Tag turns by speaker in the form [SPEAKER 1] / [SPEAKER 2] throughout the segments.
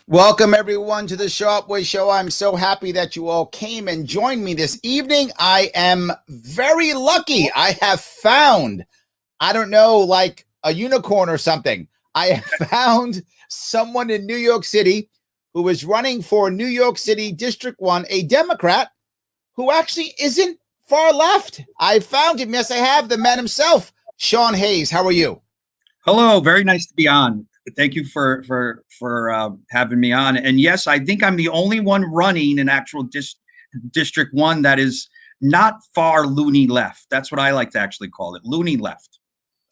[SPEAKER 1] Welcome everyone to the Sharpe Way Show. I'm so happy that you all came and joined me this evening. I am very lucky. I have found, I don't know, like a unicorn or something. I have found someone in New York City who is running for New York City District 1, a Democrat who actually isn't far left. I found him. Yes, I have. The man himself, Sean Hayes. How are you?
[SPEAKER 2] Hello, very nice to be on. Thank you for having me on. And yes, I think I'm the only one running in actual District 1 that is not far loony left. That's what I like to actually call it, loony left.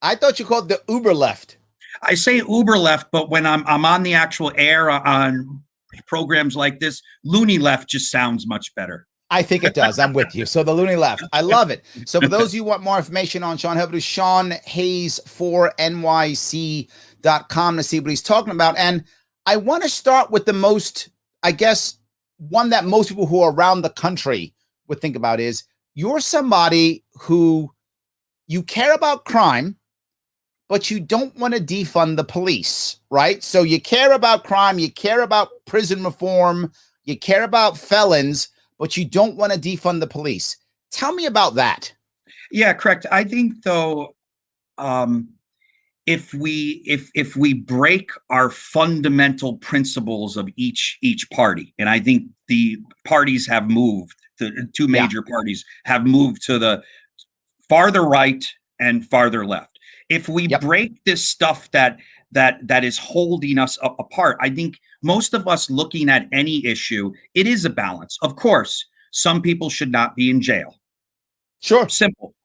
[SPEAKER 1] I thought you called it the Uber left.
[SPEAKER 2] I say Uber left, but when I'm on the actual air on programs like this, loony left just sounds much better.
[SPEAKER 1] I think it does. I'm with you. So the loony left. I love it. So for those of you who want more information on Sean, head to Sean Hayes for NYC.com to see what he's talking about. And I want to start with the most, I guess, one that most people who are around the country would think about is you're somebody who you care about crime, but you don't want to defund the police, right? So you care about crime, you care about prison reform, you care about felons, but you don't want to defund the police. Tell me about that.
[SPEAKER 2] Yeah, correct. I think though, if we break our fundamental principles of each party, and I think the parties have moved, the two major parties have moved to the farther right and farther left. If we break this stuff that is holding us apart, I think most of us looking at any issue, it is a balance. Of course, some people should not be in jail.
[SPEAKER 1] Sure.
[SPEAKER 2] Simple.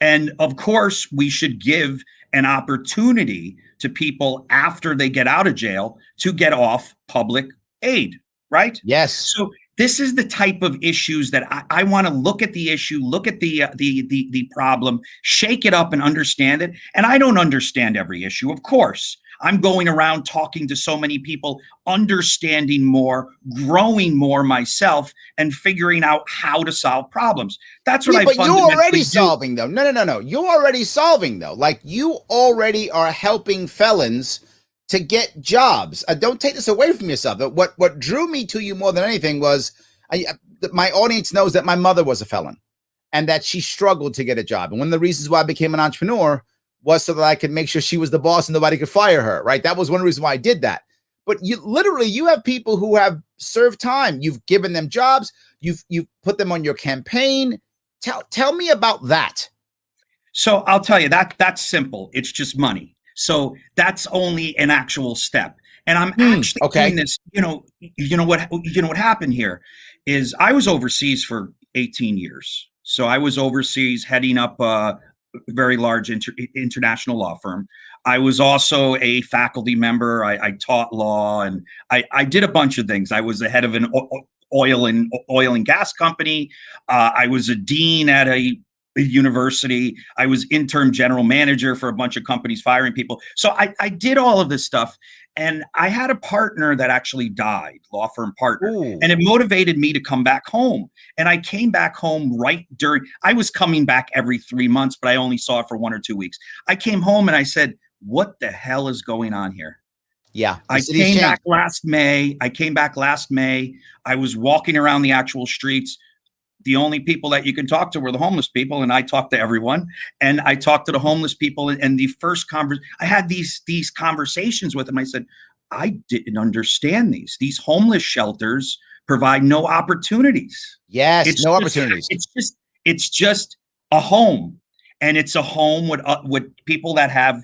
[SPEAKER 2] And of course, we should give an opportunity to people after they get out of jail to get off public aid, right?
[SPEAKER 1] Yes.
[SPEAKER 2] So this is the type of issues that I want to look at the issue, look at the problem, shake it up and understand it. And I don't understand every issue, of course. I'm going around talking to so many people, understanding more, growing more myself, and figuring out how to solve problems. That's what I fundamentally do.
[SPEAKER 1] But you're already solving, though. No. You're already solving, though. Like, you already are helping felons to get jobs. Don't take this away from yourself. What drew me to you more than anything was my audience knows that my mother was a felon and that she struggled to get a job. And one of the reasons why I became an entrepreneur was so that I could make sure she was the boss and nobody could fire her, right? That was one reason why I did that. But you have people who have served time. You've given them jobs. You've put them on your campaign. Tell me about that.
[SPEAKER 2] So I'll tell you that's simple. It's just money. So that's only an actual step. And I'm actually doing this, you know what happened here is I was overseas for 18 years. So I was overseas heading up a very large international law firm. I was also a faculty member. I taught law and I did a bunch of things. I was the head of an oil and gas company. I was a dean at a university. I was interim general manager for a bunch of companies firing people. So I did all of this stuff. And I had a partner that actually died, law firm partner. Ooh. And it motivated me to come back home. And I came back home I was coming back every 3 months, but I only saw it for 1 or 2 weeks. I came home and I said, what the hell is going on here?
[SPEAKER 1] Yeah.
[SPEAKER 2] I came back last May. I was walking around the actual streets. The only people that you can talk to were the homeless people. And I talked to everyone. And I talked to the homeless people. And the first I had these conversations with them. I said, I didn't understand these. These homeless shelters provide no opportunities.
[SPEAKER 1] Yes, no opportunities.
[SPEAKER 2] It's just a home. And it's a home with people that have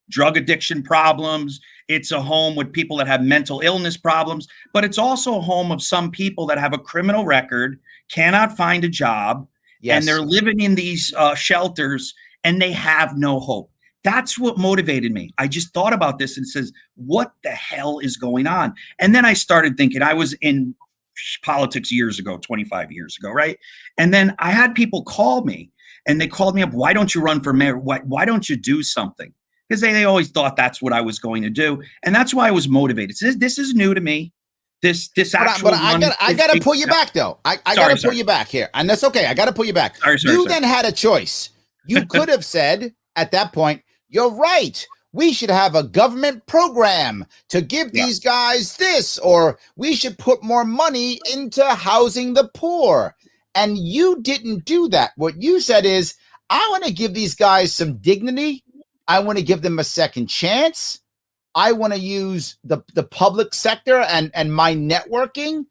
[SPEAKER 2] drug addiction problems. It's a home with people that have mental illness problems, but it's also a home of some people that have a criminal record, cannot find a job, and they're living in these shelters and they have no hope. That's what motivated me. I just thought about this and says, what the hell is going on? And then I started thinking, I was in politics years ago, 25 years ago, right? And then I had people call me and they called me up, why don't you run for mayor? Why don't you do something? Because they always thought that's what I was going to do. And that's why I was motivated. This is new to me. This actual.
[SPEAKER 1] But I gotta pull you back though. I gotta pull you back here. And that's okay. I gotta pull you back.
[SPEAKER 2] Sorry.
[SPEAKER 1] Then had a choice. You could have said at that point, you're right. we should have a government program to give these guys this, or we should put more money into housing the poor. And you didn't do that. What you said is, I want to give these guys some dignity. I want to give them a second chance. I want to use the public sector and my networking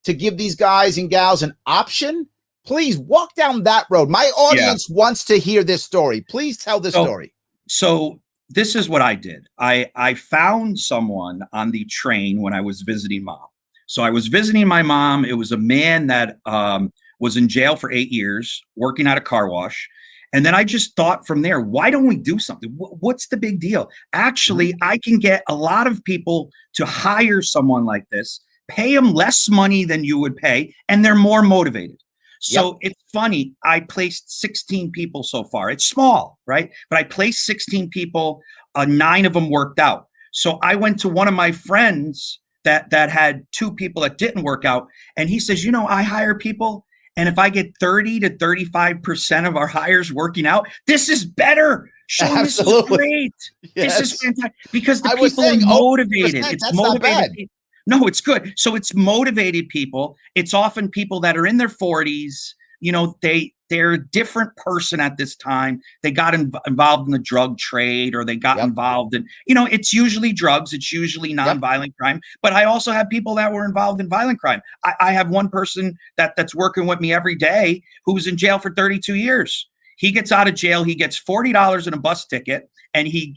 [SPEAKER 1] to give these guys and gals an option. Please walk down that road. My audience wants to hear this story. Please tell this story.
[SPEAKER 2] So this is what I did. I found someone on the train when I was visiting mom. So I was visiting my mom. It was a man that was in jail for 8 years, working at a car wash. And then I just thought from there, why don't we do something? What's the big deal? Actually, I can get a lot of people to hire someone like this, pay them less money than you would pay, and they're more motivated. So it's funny. I placed 16 people so far. It's small, right? But I placed 16 people. 9 of them worked out. So I went to one of my friends that had 2 people that didn't work out. And he says, I hire people. And if I get 30 to 35% of our hires working out, this is better. Sean, this is great. Yes. This is fantastic because the people are motivated. It's motivated. No, it's good. So it's motivated people. It's often people that are in their 40s. They're a different person at this time. They got involved in the drug trade, or they got involved in, it's usually drugs. It's usually nonviolent crime. But I also have people that were involved in violent crime. I have one person that's working with me every day who was in jail for 32 years. He gets out of jail. He gets $40 in a bus ticket, and he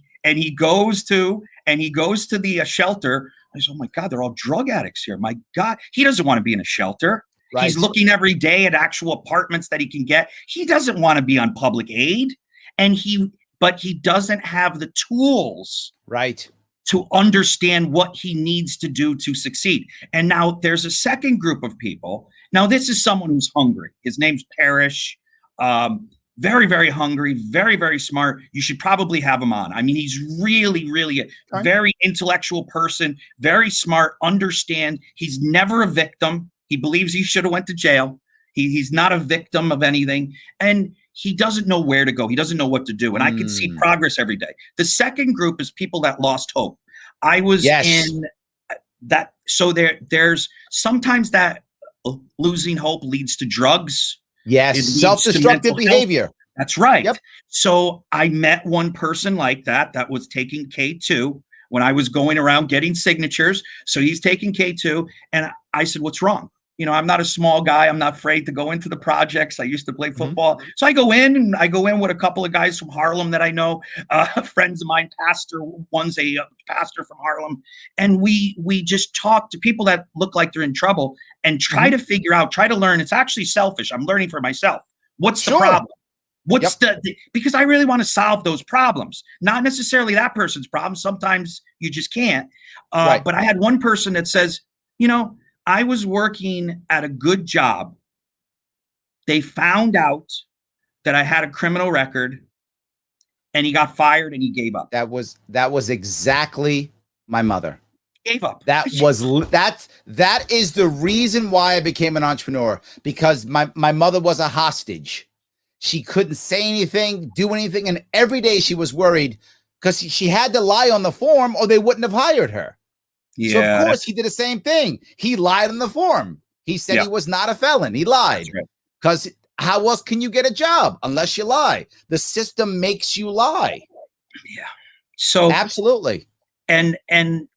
[SPEAKER 2] goes to the shelter. I said, oh my God, they're all drug addicts here. My God, he doesn't want to be in a shelter. Right. He's looking every day at actual apartments that he can get. He doesn't want to be on public aid, but he doesn't have the tools to understand what he needs to do to succeed. And now there's a second group of people. Now this is someone who's hungry. His name's Parrish. Very, very hungry, very, very smart. You should probably have him on. I mean, he's really, really a very intellectual person, very smart, understand. He's never a victim. He believes he should have went to jail. He's not a victim of anything. And he doesn't know where to go. He doesn't know what to do. And I can see progress every day. The second group is people that lost hope. I was in that. So there's sometimes that losing hope leads to drugs.
[SPEAKER 1] Yes, self-destructive behavior.
[SPEAKER 2] That's right. Yep. So I met one person like that was taking K2 when I was going around getting signatures. So he's taking K2. And I said, what's wrong? I'm not a small guy. I'm not afraid to go into the projects. I used to play football. So I go in with a couple of guys from Harlem that I know, friends of mine, one's a pastor from Harlem. And we just talk to people that look like they're in trouble and try to figure out, try to learn. It's actually selfish. I'm learning for myself. What's the problem? Because I really want to solve those problems, not necessarily that person's problem. Sometimes you just can't. But I had one person that says, I was working at a good job. They found out that I had a criminal record, and he got fired and he gave up.
[SPEAKER 1] That was exactly my mother.
[SPEAKER 2] Gave up.
[SPEAKER 1] That is the reason why I became an entrepreneur, because my mother was a hostage. She couldn't say anything, do anything, and every day she was worried because she had to lie on the form or they wouldn't have hired her. Yeah. So of course he did the same thing. He lied on the form. He said he was not a felon. He lied because how else can you get a job unless you lie? The system makes you lie.
[SPEAKER 2] Yeah. So
[SPEAKER 1] absolutely.
[SPEAKER 2] And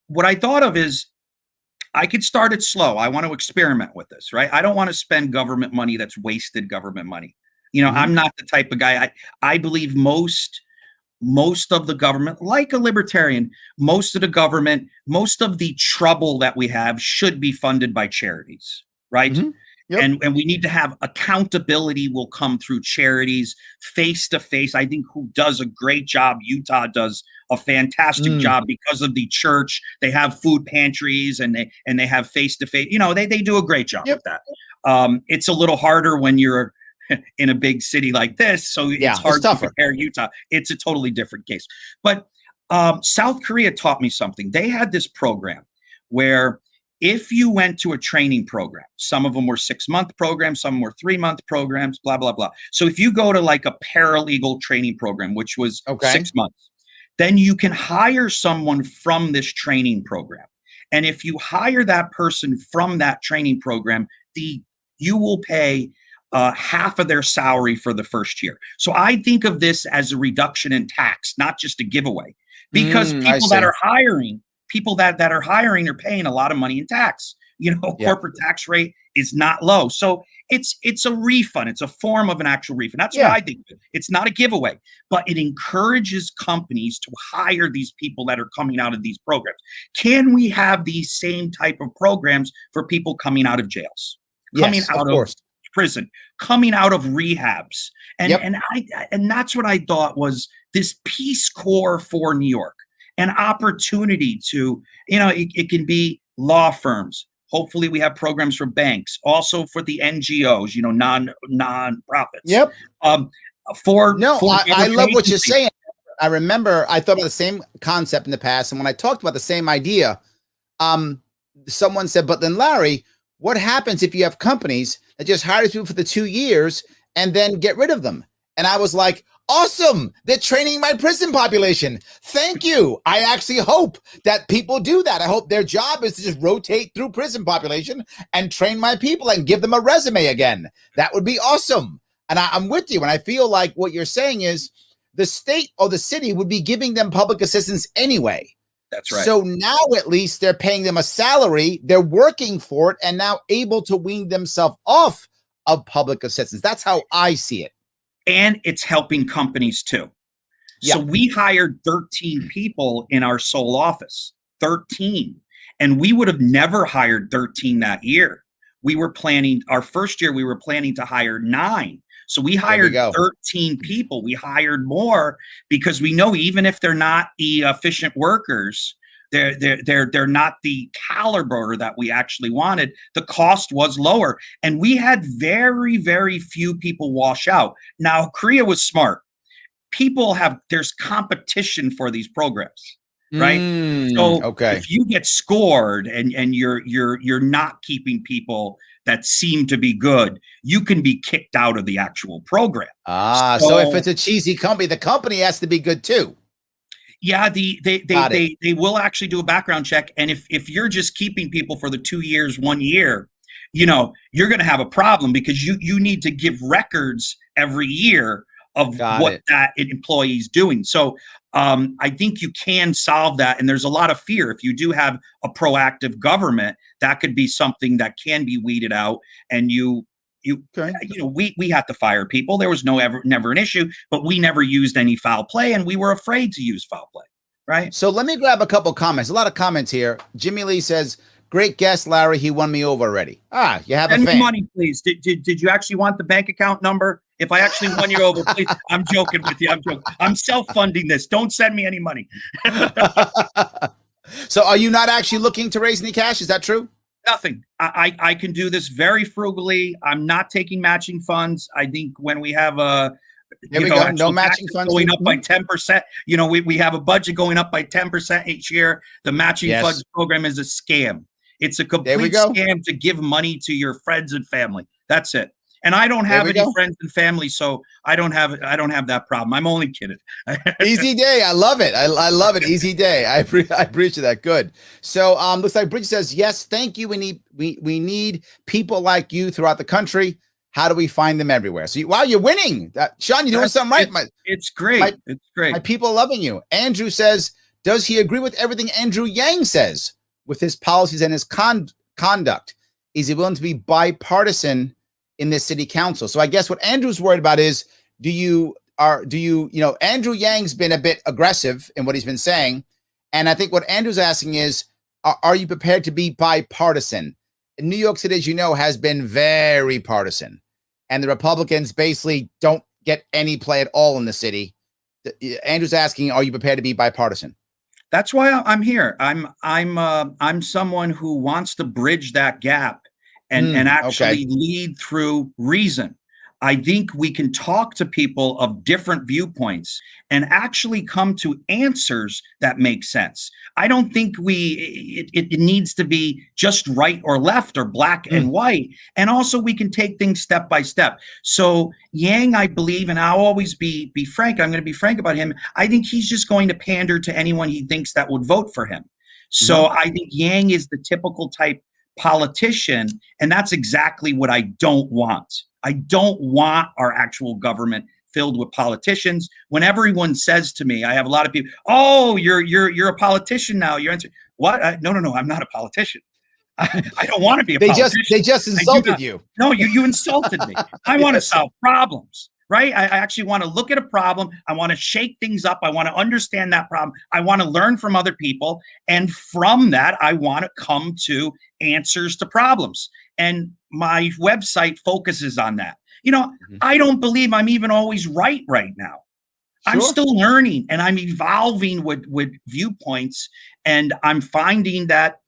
[SPEAKER 2] what I thought of is I could start it slow. I want to experiment with this, right? I don't want to spend government money that's wasted government money. I'm not the type of guy. I believe most of the government, like a libertarian, most of the government, most of the trouble that we have should be funded by charities, right? And we need to have accountability will come through charities, face to face. I think who does a great job. Utah does a fantastic job because of the church. They have food pantries and they have face to face. They do a great job with that. It's a little harder when you're in a big city like this. So it's hard to compare Utah. It's a totally different case. But South Korea taught me something. They had this program where if you went to a training program, some of them were 6-month programs, some were 3-month programs, blah, blah, blah. So if you go to like a paralegal training program, which was 6 months, then you can hire someone from this training program. And if you hire that person from that training program, you will pay half of their salary for the first year. So I think of this as a reduction in tax, not just a giveaway, because people that are hiring are paying a lot of money in tax. Corporate tax rate is not low. So it's a refund. It's a form of an actual refund. That's what I think of it. It's not a giveaway, but it encourages companies to hire these people that are coming out of these programs. Can we have these same type of programs for people coming out of jails, coming out of prison, coming out of rehabs? And that's what I thought was this Peace Corps for New York, an opportunity to, it can be law firms. Hopefully we have programs for banks, also for the NGOs, non-profits.
[SPEAKER 1] Yep.
[SPEAKER 2] I love
[SPEAKER 1] what you're saying. I remember I thought about the same concept in the past. And when I talked about the same idea, someone said, but then Larry, what happens if you have companies that just hire people for the 2 years and then get rid of them? And I was like, awesome. They're training my prison population. Thank you. I actually hope that people do that. I hope their job is to just rotate through prison population and train my people and give them a resume again. That would be awesome. And I'm with you. And I feel like what you're saying is the state or the city would be giving them public assistance anyway.
[SPEAKER 2] That's right.
[SPEAKER 1] So now at least they're paying them a salary. They're working for it and now able to wean themselves off of public assistance. That's how I see it.
[SPEAKER 2] And it's helping companies too. Yeah. So we hired 13 people in our sole office, 13. And we would have never hired 13 that year. Our first year, we were planning to hire 9. So we hired 13 people. We hired more because we know even if they're not efficient workers, they're not the caliber that we actually wanted. The cost was lower, and we had very, very few people wash out. Now, Korea was smart. There's competition for these programs, right? If you get scored and you're not keeping people that seem to be good, you can be kicked out of the actual program.
[SPEAKER 1] So if it's a cheesy company, the company has to be good too.
[SPEAKER 2] Yeah, they will actually do a background check. And if you're just keeping people for the 2 years, 1 year, you're going to have a problem because you need to give records every year of what that employee's doing. So I think you can solve that. And there's a lot of fear. If you do have a proactive government, that could be something that can be weeded out. And we had to fire people. There was never an issue, but we never used any foul play, and we were afraid to use foul play, right?
[SPEAKER 1] So let me grab a couple comments. A lot of comments here. Jimmy Lee says, great guest, Larry. He won me over already. You have
[SPEAKER 2] Send
[SPEAKER 1] a fan.
[SPEAKER 2] me money, please. Did you actually want the bank account number? If I actually won you over, please. I'm joking with you. I'm joking. I'm self-funding this. Don't send me any money.
[SPEAKER 1] So are you not actually looking to raise any cash? Is that true?
[SPEAKER 2] Nothing. I can do this very frugally. I'm not taking matching funds. I think when we have
[SPEAKER 1] no matching funds
[SPEAKER 2] going up by 10%. We have a budget going up by 10% each year. The matching funds program is a scam. It's a complete scam to give money to your friends and family. That's it. And I don't have any friends and family, so I don't have that problem. I'm only kidding.
[SPEAKER 1] Easy day. I love it. I love it. Easy day. I appreciate that. Good. So looks like Bridget says, yes, thank you. We need people like you throughout the country. How do we find them everywhere? So you're winning. Sean, you're doing something right.
[SPEAKER 2] It's great. It's great.
[SPEAKER 1] My people are loving you. Andrew says, does he agree with everything Andrew Yang says with his policies and his conduct? Is he willing to be bipartisan in this city council? So I guess what Andrew's worried about is, Andrew Yang's been a bit aggressive in what he's been saying. And I think what Andrew's asking is, are you prepared to be bipartisan? New York City, as you know, has been very partisan, and the Republicans basically don't get any play at all in the city. Andrew's asking, are you prepared to be bipartisan?
[SPEAKER 2] That's why I'm here. I'm someone who wants to bridge that gap and actually lead through reason. I think we can talk to people of different viewpoints and actually come to answers that make sense. I don't think it needs to be just right or left or black and white. And also we can take things step by step. So Yang, I believe, and I'll always be frank, I'm going to be frank about him. I think he's just going to pander to anyone he thinks that would vote for him. So I think Yang is the typical type politician, and that's exactly what I don't want. I don't want our actual government filled with politicians. When everyone says to me, I have a lot of people, "Oh, you're a politician now." Your answer, what? No, I'm not a politician. I don't want to be a politician.
[SPEAKER 1] They just insulted you.
[SPEAKER 2] No, you insulted me. I want to solve problems, right? I actually want to look at a problem. I want to shake things up. I want to understand that problem. I want to learn from other people. And from that, I want to come to answers to problems. And my website focuses on that. I don't believe I'm even always right now. Sure. I'm still learning and I'm evolving with viewpoints. And I'm finding that,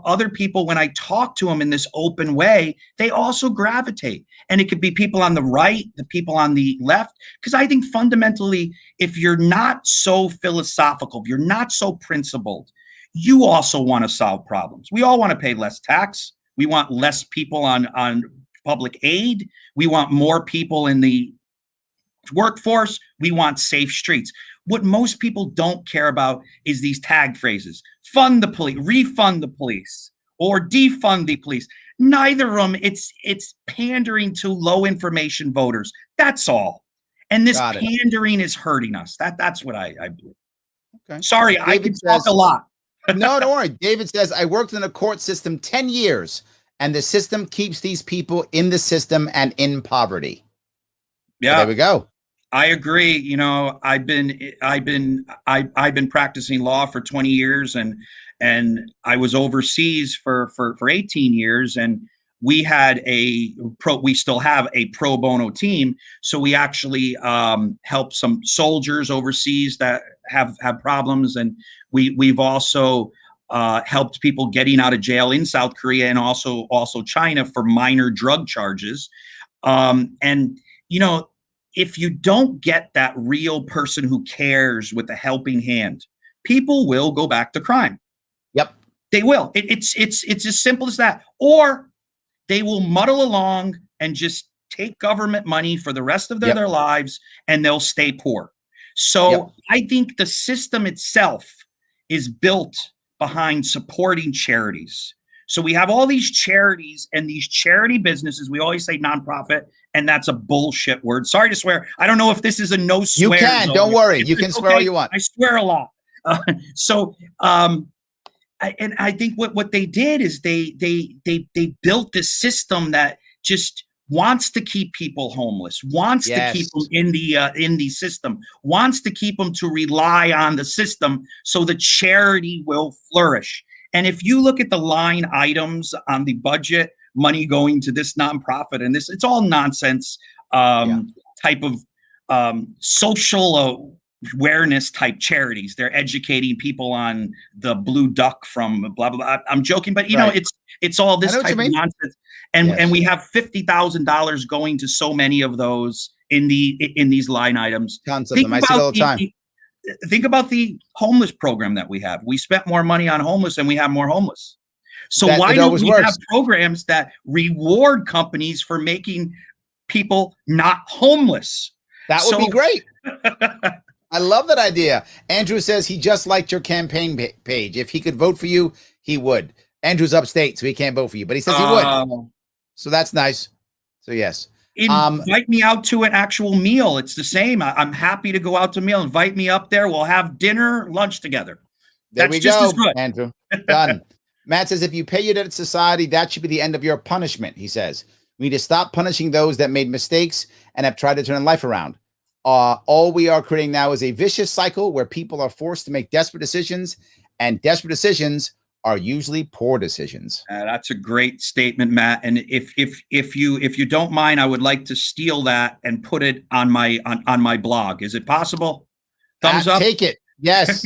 [SPEAKER 2] other people, when I talk to them in this open way, they also gravitate. And it could be people on the right, the people on the left. Because I think fundamentally, if you're not so philosophical, if you're not so principled, you also want to solve problems. We all want to pay less tax. We want less people on public aid. We want more people in the workforce. We want safe streets. What most people don't care about is these tag phrases: fund the police, refund the police, or defund the police. Neither of them. It's pandering to low information voters. That's all. And this pandering is hurting us. That's what I believe. Okay. Sorry, David, I can talk a lot.
[SPEAKER 1] No, don't worry. David says, I worked in the court system 10 years, and the system keeps these people in the system and in poverty. Yeah, so there we go.
[SPEAKER 2] I agree. I've been practicing law for 20 years, and I was overseas for 18 years, and we had we still have a pro bono team. So we actually help some soldiers overseas that have problems, and we've also helped people getting out of jail in South Korea and also China for minor drug charges. If you don't get that real person who cares with a helping hand, people will go back to crime.
[SPEAKER 1] Yep,
[SPEAKER 2] they will. It's as simple as that. Or they will muddle along and just take government money for the rest of their lives, and they'll stay poor. So I think the system itself is built behind supporting charities. So we have all these charities and these charity businesses. We always say nonprofit, and that's a bullshit word. Sorry to swear. I don't know if this is a no swear.
[SPEAKER 1] You can. Don't worry. You can swear all you want.
[SPEAKER 2] I swear a lot. I think what they did is they built this system that just wants to keep people homeless, wants to keep them in the system, wants to keep them to rely on the system so the charity will flourish. And if you look at the line items on the budget, money going to this nonprofit and this, it's all nonsense type of social awareness type charities. They're educating people on the blue duck from blah, blah, blah. I'm joking, but it's all this type of nonsense. And we have $50,000 going to so many of those in these line items.
[SPEAKER 1] Tons of them. I see it all the time.
[SPEAKER 2] Think about the homeless program that we have. We spent more money on homeless and we have more homeless. So why don't we have programs that reward companies for making people not homeless?
[SPEAKER 1] That would be great. I love that idea. Andrew says he just liked your campaign page. If he could vote for you, he would. Andrew's upstate, so he can't vote for you, but he says he would. So that's nice. So yes.
[SPEAKER 2] Invite me out to an actual meal. It's the same. I'm happy to go out to a meal. Invite me up there. We'll have dinner, lunch together.
[SPEAKER 1] There we go, Andrew. Done. Matt says, if you pay your debt to society, that should be the end of your punishment, he says. We need to stop punishing those that made mistakes and have tried to turn life around. All we are creating now is a vicious cycle where people are forced to make desperate decisions, and desperate decisions are usually poor decisions.
[SPEAKER 2] That's a great statement, Matt. And if you don't mind, I would like to steal that and put it on my blog. Is it possible? Thumbs up.
[SPEAKER 1] Take it. Yes.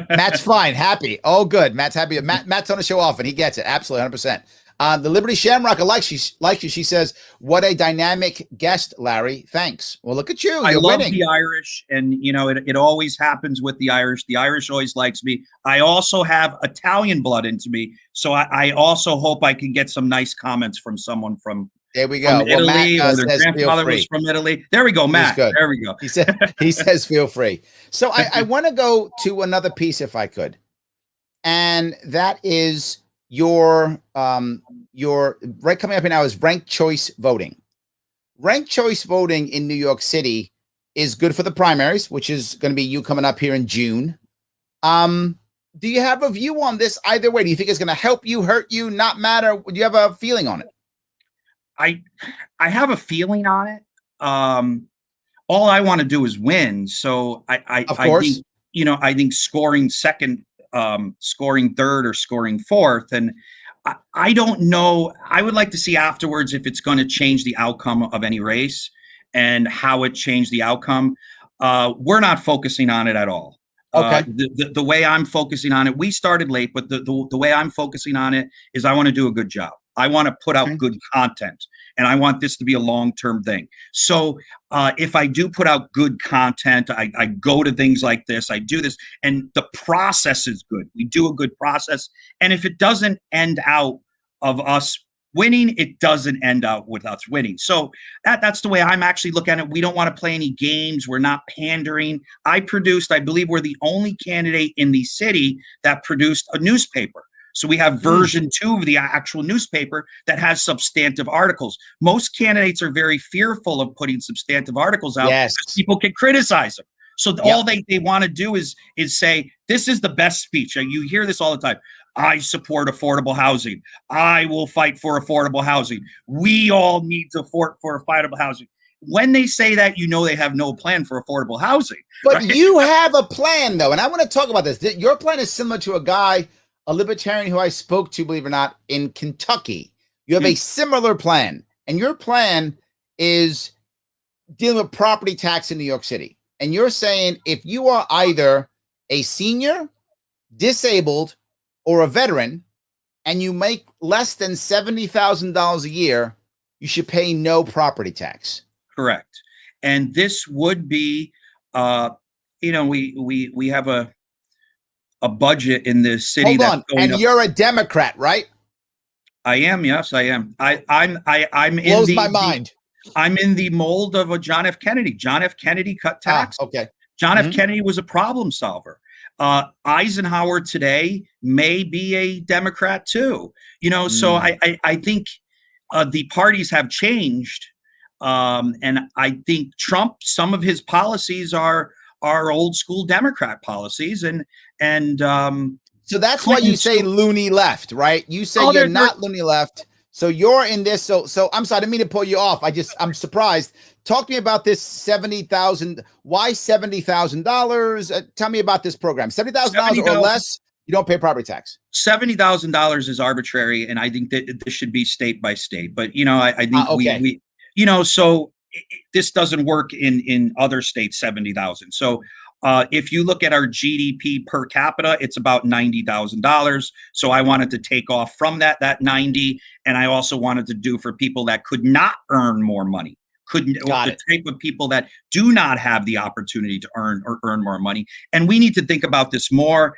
[SPEAKER 1] Matt's fine. Happy. Oh, good. Matt's happy. Matt's on the show often. He gets it. Absolutely. 100%. The Liberty Shamrock likes you. She says, "What a dynamic guest, Larry. Thanks." Well, look at you.
[SPEAKER 2] I
[SPEAKER 1] You're
[SPEAKER 2] love
[SPEAKER 1] winning.
[SPEAKER 2] the Irish, and it always happens with the Irish. The Irish always likes me. I also have Italian blood into me, so I also hope I can get some nice comments from someone from.
[SPEAKER 1] There we go.
[SPEAKER 2] Italy,
[SPEAKER 1] Matt,
[SPEAKER 2] or their
[SPEAKER 1] says,
[SPEAKER 2] grandfather was from Italy. There we go, Matt.
[SPEAKER 1] Good.
[SPEAKER 2] There we go.
[SPEAKER 1] He says, feel free. So I want to go to another piece if I could. And that is your right coming up here now is ranked choice voting. Ranked choice voting in New York City is good for the primaries, which is going to be you coming up here in June. Do you have a view on this either way? Do you think it's going to help you, hurt you, not matter? Do you have a feeling on it?
[SPEAKER 2] I have a feeling on it. All I want to do is win. So
[SPEAKER 1] of course,
[SPEAKER 2] I think scoring second, scoring third, or scoring fourth, and I don't know. I would like to see afterwards if it's going to change the outcome of any race and how it changed the outcome. We're not focusing on it at all.
[SPEAKER 1] Okay.
[SPEAKER 2] The way I'm focusing on it, we started late, but the way I'm focusing on it is I want to do a good job. I want to put out good content, and I want this to be a long-term thing. So if I do put out good content, I go to things like this, I do this, and the process is good. We do a good process. And if it doesn't end out of us winning, it doesn't end out with us winning. So that's the way I'm actually looking at it. We don't want to play any games. We're not pandering. I believe we're the only candidate in the city that produced a newspaper. So we have version 2 of the actual newspaper that has substantive articles. Most candidates are very fearful of putting substantive articles out because people can criticize them. So all they want to do is say, this is the best speech. You hear this all the time. I support affordable housing. I will fight for affordable housing. We all need to fight for affordable housing. When they say that, they have no plan for affordable housing.
[SPEAKER 1] But
[SPEAKER 2] right?
[SPEAKER 1] You have a plan, though, and I want to talk about this. Your plan is similar to a libertarian who I spoke to, believe it or not, in Kentucky. You have a similar plan, and your plan is dealing with property tax in New York City. And you're saying if you are either a senior, disabled, or a veteran, and you make less than $70,000 a year, you should pay no property tax.
[SPEAKER 2] Correct. And this would be, we have a budget in the city.
[SPEAKER 1] Hold on, and you're a Democrat, right?
[SPEAKER 2] I am. Yes, I am. I'm
[SPEAKER 1] blows my mind.
[SPEAKER 2] I'm in the mold of a John F. Kennedy. John F. Kennedy cut tax.
[SPEAKER 1] Okay.
[SPEAKER 2] John F. Kennedy was a problem solver. Eisenhower today may be a Democrat too. So I think the parties have changed, and I think Trump, some of his policies are old school Democrat policies, and
[SPEAKER 1] so that's why you say loony left, right? You say you're not loony left. So you're in this. So I'm sorry, I didn't mean to pull you off. I'm surprised. Talk to me about this $70,000. Why $70,000? Tell me about this program. $70,000 or less, you don't pay property tax.
[SPEAKER 2] $70,000 is arbitrary, and I think that this should be state by state. But I think so this doesn't work in other states. 70,000. So if you look at our GDP per capita, it's about $90,000. So I wanted to take off from that 90, and I also wanted to do for people that could not earn more money, the type of people that do not have the opportunity to earn more money. And we need to think about this more.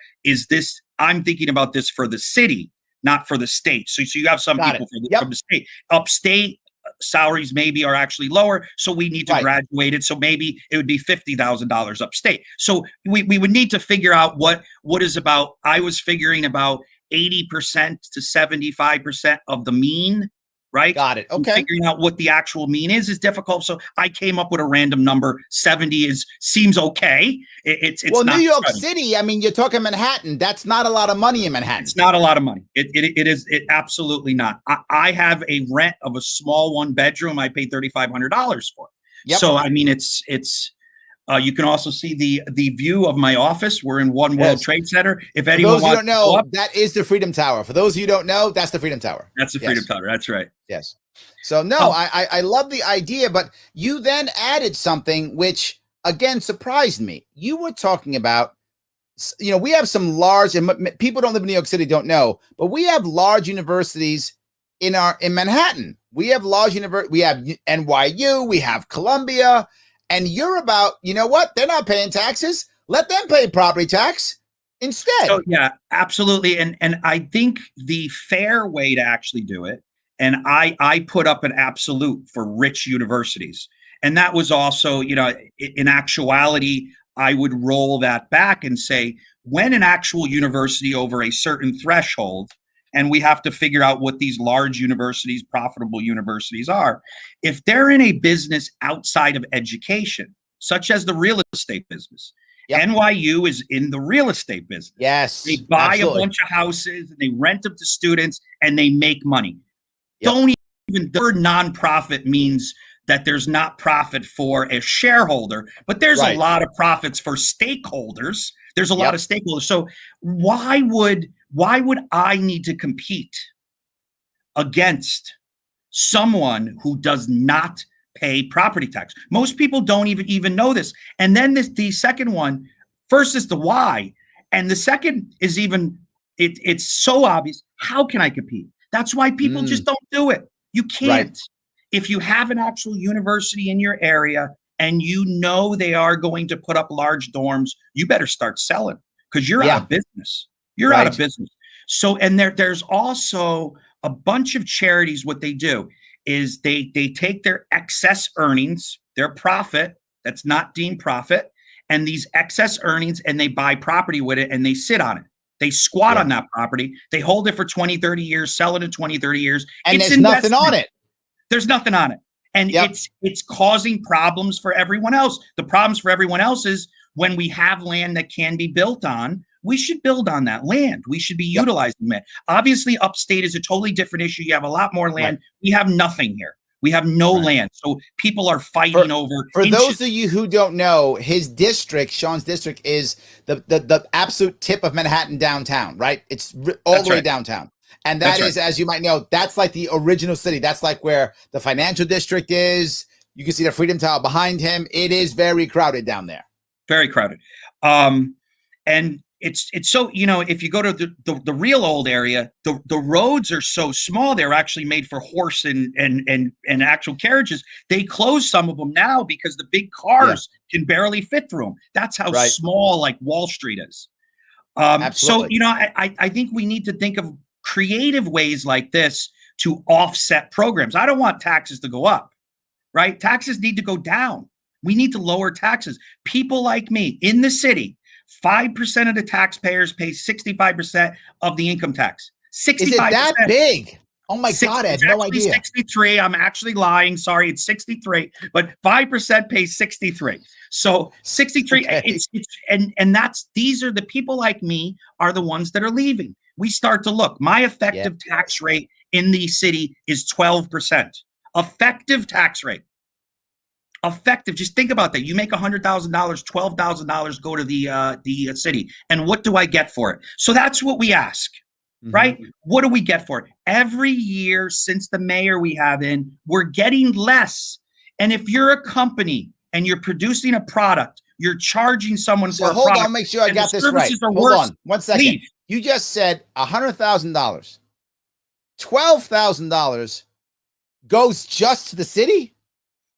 [SPEAKER 2] I'm thinking about this for the city, not for the state. So you have some people from the state. Upstate salaries maybe are actually lower, so we need to graduate it. So maybe it would be $50,000 upstate. So we would need to figure out what is about. I was figuring about 80% to 75% of the mean. Right.
[SPEAKER 1] Got it. Okay.
[SPEAKER 2] And figuring out what the actual mean is difficult. So I came up with a random number. 70 seems okay. It's
[SPEAKER 1] well,
[SPEAKER 2] not
[SPEAKER 1] New York City. I mean, you're talking Manhattan. That's not a lot of money in Manhattan.
[SPEAKER 2] It's not a lot of money. It is absolutely not. I have a rent of a small 1-bedroom. I pay $3,500 for. Yep. So I mean, it's. You can also see the view of my office. We're in One World Trade Center. If anyone wants to go up,
[SPEAKER 1] that is the Freedom Tower. For those of you who don't know, that's the Freedom Tower.
[SPEAKER 2] That's the Freedom Tower. That's right.
[SPEAKER 1] Yes. So I love the idea, but you then added something which again surprised me. You were talking about, we have some large, and people don't live in New York City don't know, but we have large universities in Manhattan. We have large universities. We have NYU. We have Columbia. And you're about, you know what? They're not paying taxes. Let them pay property tax instead.
[SPEAKER 2] So yeah, absolutely. And I think the fair way to actually do it, and I put up an absolute for rich universities. And that was also, in actuality, I would roll that back and say, when an actual university over a certain threshold, and we have to figure out what these large universities, profitable universities are, if they're in a business outside of education, such as the real estate business, NYU is in the real estate business.
[SPEAKER 1] Yes.
[SPEAKER 2] They buy a bunch of houses and they rent them to students and they make money. Don't even, the word nonprofit means that there's not profit for a shareholder, but there's a lot of profits for stakeholders. There's a lot of stakeholders. So why would I need to compete against someone who does not pay property tax? Most people don't even know this. And then the second one, first is the why, and the second is it's so obvious. How can I compete? That's why people just don't do it. You can't. If you have an actual university in your area and you know they are going to put up large dorms, you better start selling, because you're out of business. You're out of business. So, and there's also a bunch of charities. What they do is they take their excess earnings, their profit that's not deemed profit, and these excess earnings, and they buy property with it and they sit on it. They squat on that property. They hold it for 20, 30 years, sell it in 20, 30 years.
[SPEAKER 1] And there's nothing on it.
[SPEAKER 2] There's nothing on it. And it's causing problems for everyone else. The problems for everyone else is when we have land that can be built on, we should build on that land. We should be utilizing it. Obviously, upstate is a totally different issue. You have a lot more land. We have nothing here. We have no land. So people are fighting over.
[SPEAKER 1] For those of you who don't know, his district, Sean's district, is the absolute tip of Manhattan downtown, right? It's all the way downtown. And that is, as you might know, that's like the original city. That's like where the financial district is. You can see the Freedom Tower behind him. It is very crowded down there.
[SPEAKER 2] Very crowded. And it's so, if you go to the real old area, the roads are so small. They're actually made for horse and actual carriages. They close some of them now because the big cars can barely fit through them. That's how small like Wall Street is. So, I think we need to think of creative ways like this to offset programs. I don't want taxes to go up, right? Taxes need to go down. We need to lower taxes. People like me in the city, 5% of the taxpayers pay 65% of the income tax. 65%.
[SPEAKER 1] Is it that big? Oh my God, I had no idea.
[SPEAKER 2] 63. I'm actually lying. Sorry, it's 63, but 5% pays 63. So 63. Okay. And these are the people like me are the ones that are leaving. We start to look. My effective tax rate in the city is 12%. Effective tax rate. Effective. Just think about that. You make $100,000, $12,000 go to the city. And what do I get for it? So that's what we ask, right? What do we get for it? Every year since the mayor we have in, we're getting less. And if you're a company and you're producing a product, you're charging someone for a product.
[SPEAKER 1] Hold on, make sure I got this right. Hold on, 1 second. Leave. You just said $100,000. $12,000 goes just to the city?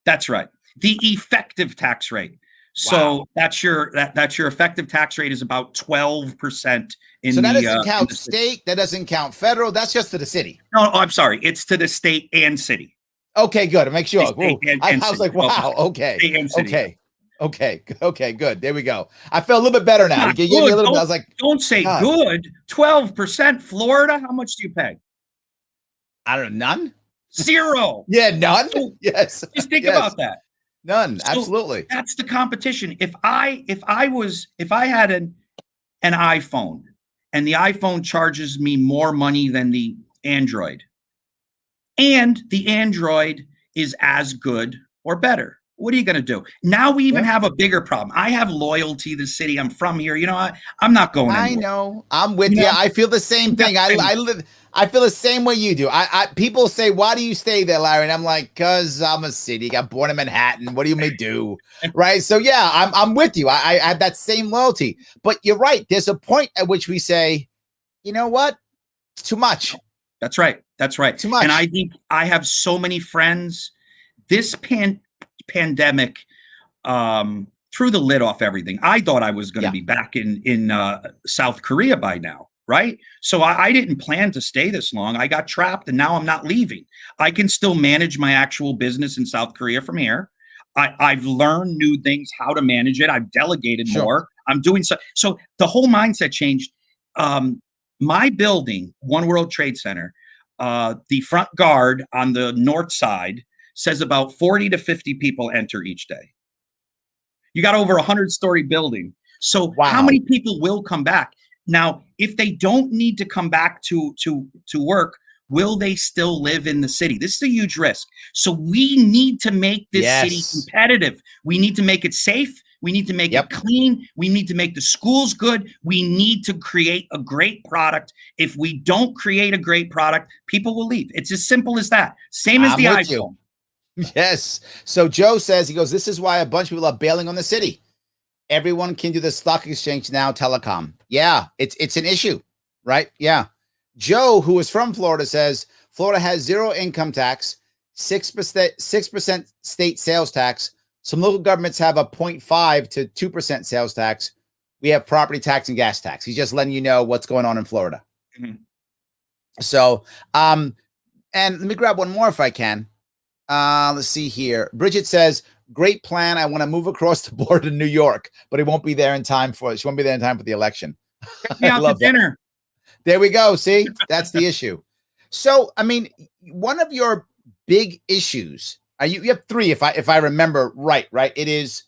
[SPEAKER 2] That's right. The effective tax rate. So that's your effective tax rate is about 12% in
[SPEAKER 1] so that doesn't count state, that doesn't count federal, that's just to the city.
[SPEAKER 2] No, I'm sorry. It's to the state and city.
[SPEAKER 1] Okay, good. Make sure. I was like, wow, okay. Okay, good. There we go. I felt a little bit better now. You gave me a little bit. I was like,
[SPEAKER 2] don't say good. 12%. Florida, how much do you pay?
[SPEAKER 1] I don't know, none.
[SPEAKER 2] Zero.
[SPEAKER 1] Yeah, none. Yes.
[SPEAKER 2] Just think about that.
[SPEAKER 1] None.
[SPEAKER 2] So
[SPEAKER 1] absolutely.
[SPEAKER 2] That's the competition. If I had an iPhone and the iPhone charges me more money than the Android, and the Android is as good or better, what are you going to do? Now we even have a bigger problem. I have loyalty to the city. I'm from here. I'm not going anywhere.
[SPEAKER 1] I know. I'm with you. I feel the same thing. I feel the same way you do. People say, why do you stay there, Larry? And I'm like, because I'm a city. Got born in Manhattan. What do you may do? Right. So yeah, I'm with you. I have that same loyalty. But you're right. There's a point at which we say, you know what? It's too much.
[SPEAKER 2] That's right. That's right.
[SPEAKER 1] Too much.
[SPEAKER 2] And I think I have so many friends. This pandemic threw the lid off everything. I thought I was going to be back in South Korea by now, right? So I didn't plan to stay this long. I got trapped, and now I'm not leaving. I can still manage my actual business in South Korea from here. I've learned new things, how to manage it. I've delegated more. I'm doing so the whole mindset changed. My building, One World Trade Center, the front guard on the north side says about 40 to 50 people enter each day. You got over 100-story building. So how many people will come back? Now, if they don't need to come back to work, will they still live in the city? This is a huge risk. So we need to make this city competitive. We need to make it safe. We need to make it clean. We need to make the schools good. We need to create a great product. If we don't create a great product, people will leave. It's as simple as that. Same as the iPhone.
[SPEAKER 1] Yes. So Joe says, he goes, this is why a bunch of people are bailing on the city. Everyone can do the stock exchange now, telecom. Yeah, it's an issue, right? Yeah. Joe, who is from Florida, says Florida has 0 income tax, 6% state sales tax. Some local governments have a 0.5 to 2% sales tax. We have property tax and gas tax. He's just letting you know what's going on in Florida. Mm-hmm. So, and let me grab one more if I can. Let's see here. Bridget says, great plan. I want to move across the border to New York, but it won't be there in time for the election.
[SPEAKER 2] I love dinner.
[SPEAKER 1] There we go. See, that's the issue. So, I mean, one of your big issues, you have 3, if I remember right? It is,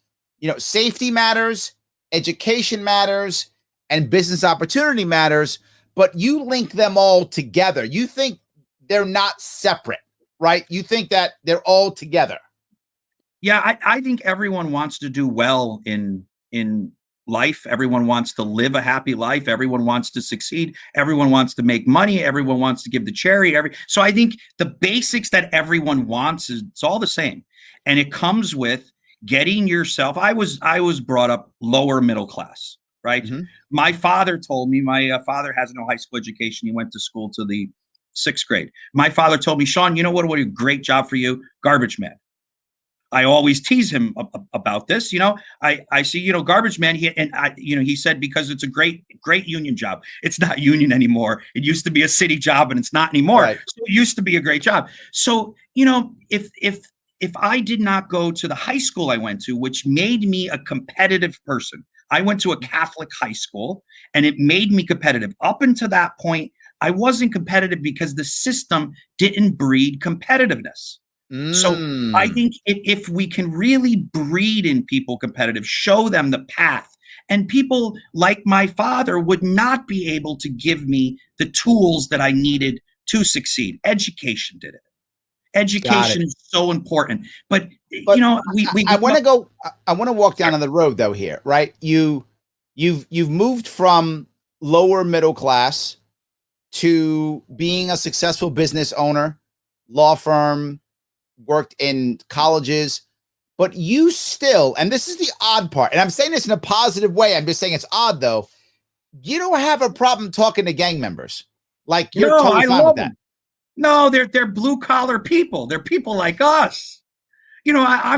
[SPEAKER 1] safety matters, education matters, and business opportunity matters, but you link them all together. You think they're not separate, right? You think that they're all together.
[SPEAKER 2] Yeah, I think everyone wants to do well in life. Everyone wants to live a happy life. Everyone wants to succeed. Everyone wants to make money. Everyone wants to give the charity. So I think the basics that everyone wants it's all the same. And it comes with getting yourself. I was brought up lower middle class, right? Mm-hmm. My father told me, my father has no high school education. He went to school to the 6th grade. My father told me, Sean, you know what would be a great job for you? Garbage man. I always tease him about this. I see, garbage man. He said, because it's a great union job. It's not union anymore. It used to be a city job and it's not anymore. Right. So it used to be a great job. So, if I did not go to the high school I went to, which made me a competitive person, I went to a Catholic high school and it made me competitive. Up until that point, I wasn't competitive because the system didn't breed competitiveness. So I think if we can really breed in people competitive, show them the path, and people like my father would not be able to give me the tools that I needed to succeed. Education did it. Education is so important. But I want
[SPEAKER 1] to walk down on the road though here, right? You've moved from lower middle class to being a successful business owner, law firm, worked in colleges, but you still, and this is the odd part, and I'm saying this in a positive way, I'm just saying it's odd though, you don't have a problem talking to gang members. Like, you're totally fine with that.
[SPEAKER 2] No, they're blue collar people. They're people like us. I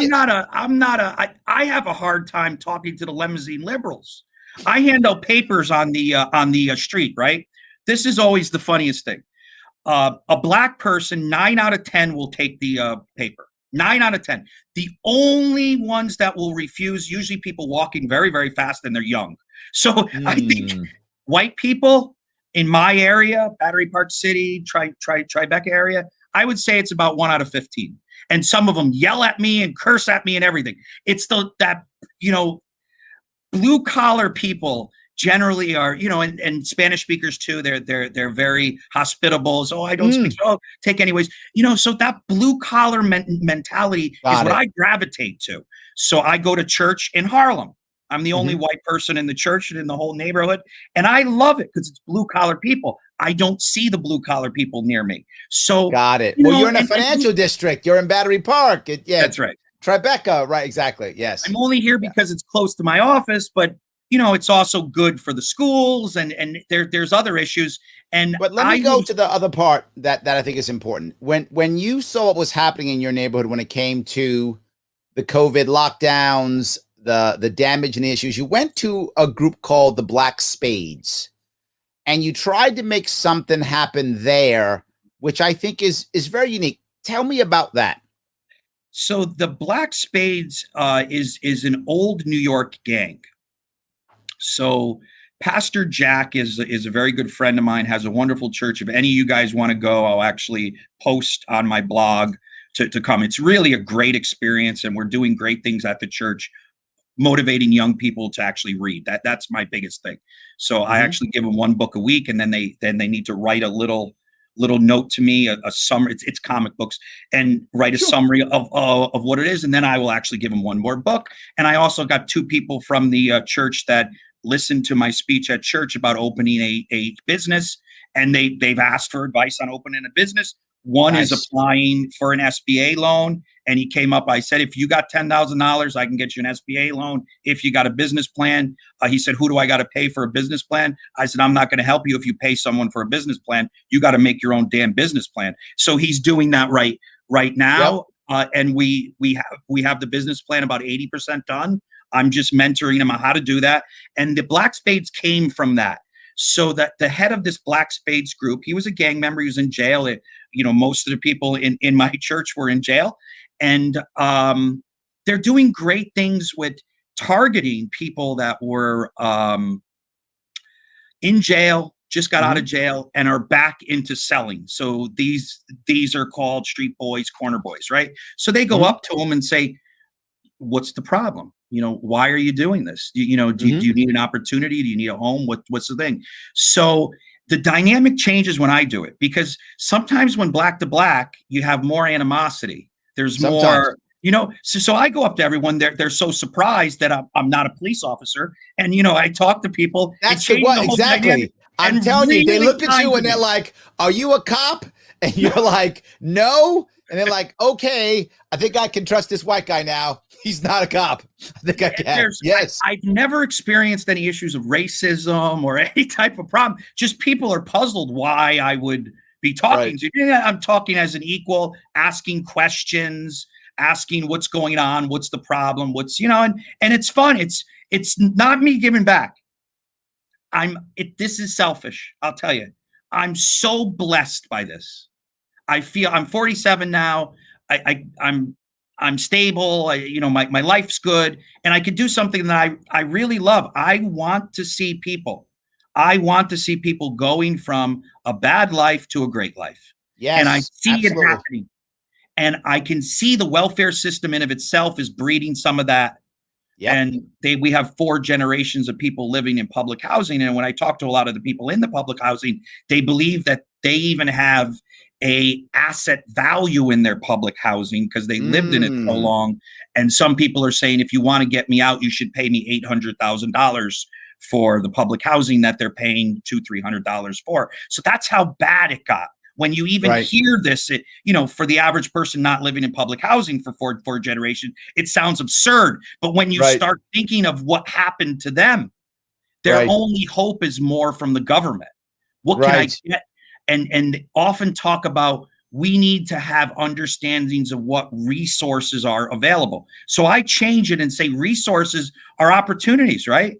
[SPEAKER 2] have a hard time talking to the limousine liberals. I hand out papers on the street, right? This is always the funniest thing. A black person, 9 out of 10 will take the paper. 9 out of 10. The only ones that will refuse, usually people walking very, very fast and they're young. So I think white people in my area, Battery Park City, Tribeca area, I would say it's about 1 out of 15. And some of them yell at me and curse at me and everything. It's that blue collar people generally are, and Spanish speakers too. They're very hospitable. So I don't speak. Oh, take anyways. So that blue collar mentality is what I gravitate to. So I go to church in Harlem. I'm the only white person in the church and in the whole neighborhood, and I love it because it's blue collar people. I don't see the blue collar people near me. So
[SPEAKER 1] got it. Well, you're in a financial district. You're in Battery Park.
[SPEAKER 2] That's right.
[SPEAKER 1] Tribeca, right? Exactly. Yes.
[SPEAKER 2] I'm only here because it's close to my office, but it's also good for the schools, and there's other issues.
[SPEAKER 1] But let me go to the other part that I think is important. When you saw what was happening in your neighborhood when it came to the COVID lockdowns, the damage and the issues, you went to a group called the Black Spades, and you tried to make something happen there, which I think is very unique. Tell me about that.
[SPEAKER 2] So the Black Spades is an old New York gang. So Pastor Jack is a very good friend of mine, has a wonderful church. If any of you guys want to go, I'll actually post on my blog to come. It's really a great experience, and we're doing great things at the church, motivating young people to actually read. That's my biggest thing. So I actually give them one book a week, and then they need to write a little note to me, a summary. It's comic books, and write a summary of what it is, and then I will actually give them one more book. And I also got 2 people from the church that listened to my speech at church about opening a business, and they've asked for advice on opening a business. One is applying for an SBA loan, and he came up. I said, if you got $10,000, I can get you an SBA loan. If you got a business plan, he said, who do I got to pay for a business plan? I said, I'm not going to help you if you pay someone for a business plan. You got to make your own damn business plan. So he's doing that right now. Yep. And we have the business plan about 80% done. I'm just mentoring him on how to do that. And the Black Spades came from that. So that the head of this Black Spades group, he was a gang member. He was in jail. Most of the people in my church were in jail. And they're doing great things with targeting people that were in jail, just got out of jail, and are back into selling. So these are called street boys, corner boys, right? So they go up to them and say, what's the problem? Why are you doing this? Do you need an opportunity? Do you need a home? What's the thing? So the dynamic changes when I do it, because sometimes when black to black, you have more animosity. There's more, so I go up to everyone. They're so surprised that I'm not a police officer. And, I talk to people.
[SPEAKER 1] That's exactly. I'm telling you, they look at you and they're like, are you a cop? And you're like, no. And they're like, okay, I think I can trust this white guy now. He's not a cop. I think I can. Yes.
[SPEAKER 2] I've never experienced any issues of racism or any type of problem. Just people are puzzled why I would be talking to you. I'm talking as an equal, asking questions, asking what's going on, what's the problem, and it's fun. It's not me giving back. This is selfish. I'll tell you, I'm so blessed by this. I feel I'm 47 now. I'm stable. My life's good, and I can do something that I really love. I want to see people going from a bad life to a great life.
[SPEAKER 1] Yes,
[SPEAKER 2] and I see
[SPEAKER 1] absolutely.
[SPEAKER 2] it happening. And I can see the welfare system in of itself is breeding some of that. Yep. And we have 4 generations of people living in public housing. And when I talk to a lot of the people in the public housing, they believe that they even have a asset value in their public housing because they lived in it so long. And some people are saying, if you want to get me out, you should pay me $800,000 for the public housing that they're paying $200-300 for. So that's how bad it got. When you even hear this, for the average person not living in public housing for four generations, it sounds absurd. But when you start thinking of what happened to them, their only hope is more from the government. What can I get? And often talk about, we need to have understandings of what resources are available. So I change it and say resources are opportunities, right?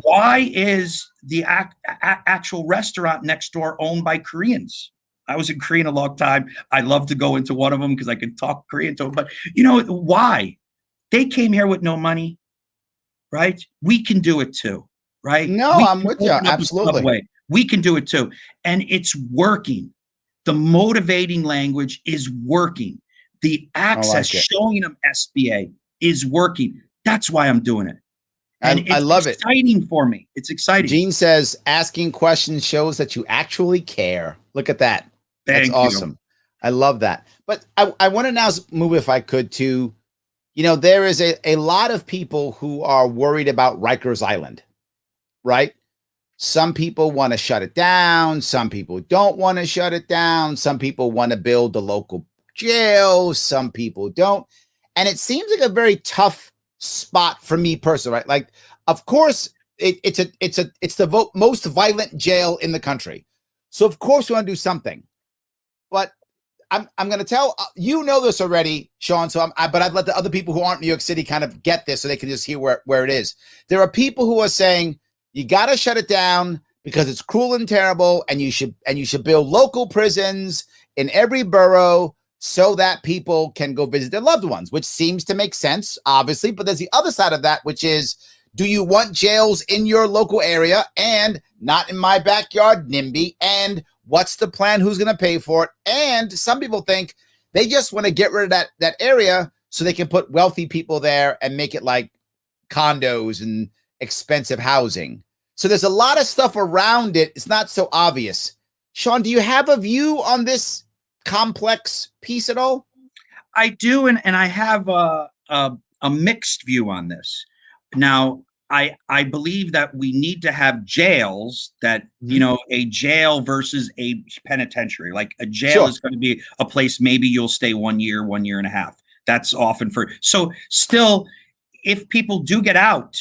[SPEAKER 2] Why is the actual restaurant next door owned by Koreans? I was in Korea a long time. I love to go into one of them because I can talk Korean to them. But why? They came here with no money, right? We can do it too, right?
[SPEAKER 1] No, I'm with you. Absolutely.
[SPEAKER 2] We can do it too. And it's working. The motivating language is working. The access, showing them SBA is working. That's why I'm doing it. And
[SPEAKER 1] I love it.
[SPEAKER 2] It's exciting for me. It's exciting.
[SPEAKER 1] Gene says, asking questions shows that you actually care. Look at that. That's awesome. I love that. But I want to now move, if I could, to, there is a lot of people who are worried about Rikers Island, right? Some people want to shut it down. Some people don't want to shut it down. Some people want to build a local jail. Some people don't. And it seems like a very tough spot for me personally, right? Like, of course, it's the most violent jail in the country. So of course we want to do something. But I'm going to tell you know this already, Sean. So but I'd let the other people who aren't in New York City kind of get this so they can just hear where it is. There are people who are saying you got to shut it down because it's cruel and terrible, and you should build local prisons in every borough so that people can go visit their loved ones, which seems to make sense, obviously. But there's the other side of that, which is, do you want jails in your local area and not in my backyard, NIMBY? And what's the plan? Who's going to pay for it? And some people think they just want to get rid of that area so they can put wealthy people there and make it like condos and expensive housing. So there's a lot of stuff around it. It's not so obvious. Sean, do you have a view on this complex piece at all?
[SPEAKER 2] I do, and I have a mixed view on this. Now, I believe that we need to have jails that, a jail versus a penitentiary. Like a jail is going to be a place maybe you'll stay 1 year, 1 year and a half. That's often so still, if people do get out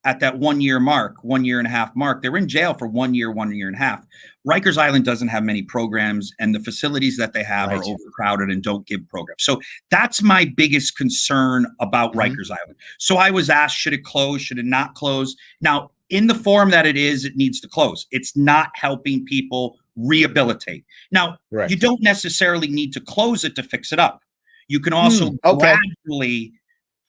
[SPEAKER 2] at that 1 year mark, 1 year and a half mark, they're in jail for 1 year, 1 year and a half. Rikers Island doesn't have many programs, and the facilities that they have are overcrowded and don't give programs. So that's my biggest concern about Rikers Island. So I was asked, should it close? Should it not close? Now, in the form that it is, it needs to close. It's not helping people rehabilitate. Now, you don't necessarily need to close it to fix it up. You can also gradually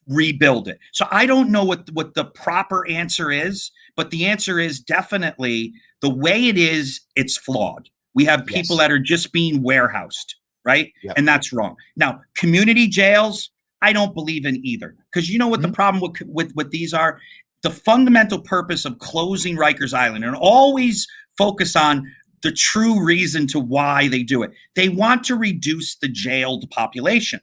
[SPEAKER 2] rebuild it. So I don't know what the proper answer is, but the answer is definitely the way it is, it's flawed. We have people that are just being warehoused, right? Yep. And that's wrong. Now, community jails, I don't believe in either. Because you know what the problem with these are? The fundamental purpose of closing Rikers Island, and always focus on the true reason to why they do it. They want to reduce the jailed population.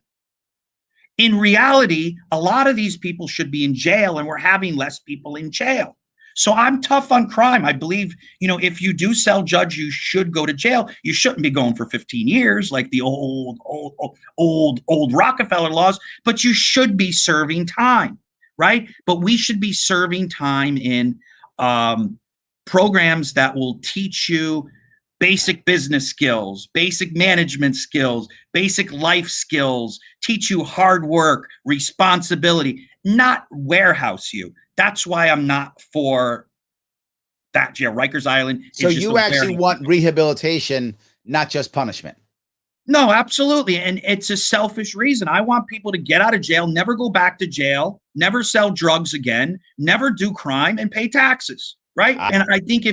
[SPEAKER 2] In reality, a lot of these people should be in jail, and we're having less people in jail. So I'm tough on crime. I believe, if you do sell drugs, you should go to jail. You shouldn't be going for 15 years like the old Rockefeller laws, but you should be serving time, right? But we should be serving time in programs that will teach you basic business skills, basic management skills, basic life skills, teach you hard work, responsibility, not warehouse you. That's why I'm not for that jail. Rikers Island.
[SPEAKER 1] So you actually want rehabilitation, not just punishment.
[SPEAKER 2] No, absolutely. And it's a selfish reason. I want people to get out of jail, never go back to jail, never sell drugs again, never do crime, and pay taxes. Right. And I think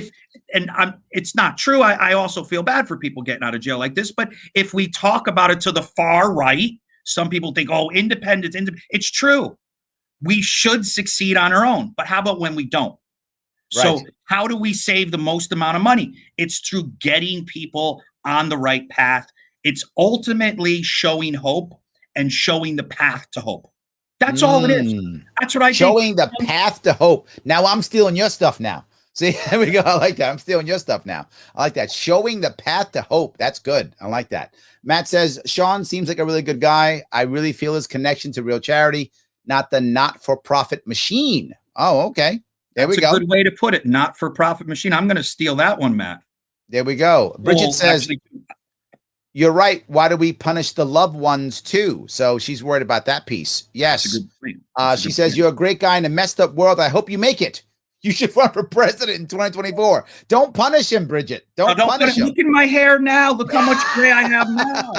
[SPEAKER 2] it's not true. I also feel bad for people getting out of jail like this. But if we talk about it to the far right, some people think, independence. It's true. We should succeed on our own. But how about when we don't? Right. So how do we save the most amount of money? It's through getting people on the right path. It's ultimately showing hope and showing the path to hope. That's all it is. That's what I think.
[SPEAKER 1] Showing the path to hope. Now I'm stealing your stuff now. See, there we go. I like that. I'm stealing your stuff now. I like that. Showing the path to hope. That's good. I like that. Matt says, Sean seems like a really good guy. I really feel his connection to real charity, not the not-for-profit machine. Oh, okay. There we go.
[SPEAKER 2] That's a good way to put it. Not-for-profit machine. I'm going to steal that one, Matt.
[SPEAKER 1] There we go. Bridget says, you're right. Why do we punish the loved ones too? So she's worried about that piece. Yes. She says, you're a great guy in a messed up world. I hope you make it. You should run for president in 2024. Don't punish him, Bridget. Don't punish him.
[SPEAKER 2] Look at my hair now. Look how much gray I have now.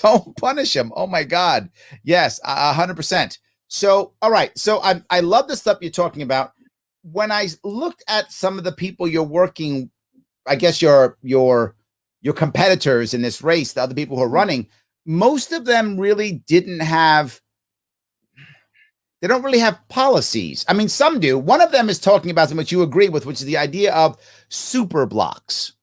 [SPEAKER 1] Don't punish him. Oh my God. Yes, 100%. So, all right. So I love the stuff you're talking about. When I looked at some of the people you're working, I guess your competitors in this race, the other people who are running, most of them really they don't really have policies. I mean, some do. One of them is talking about something which you agree with, which is the idea of super blocks.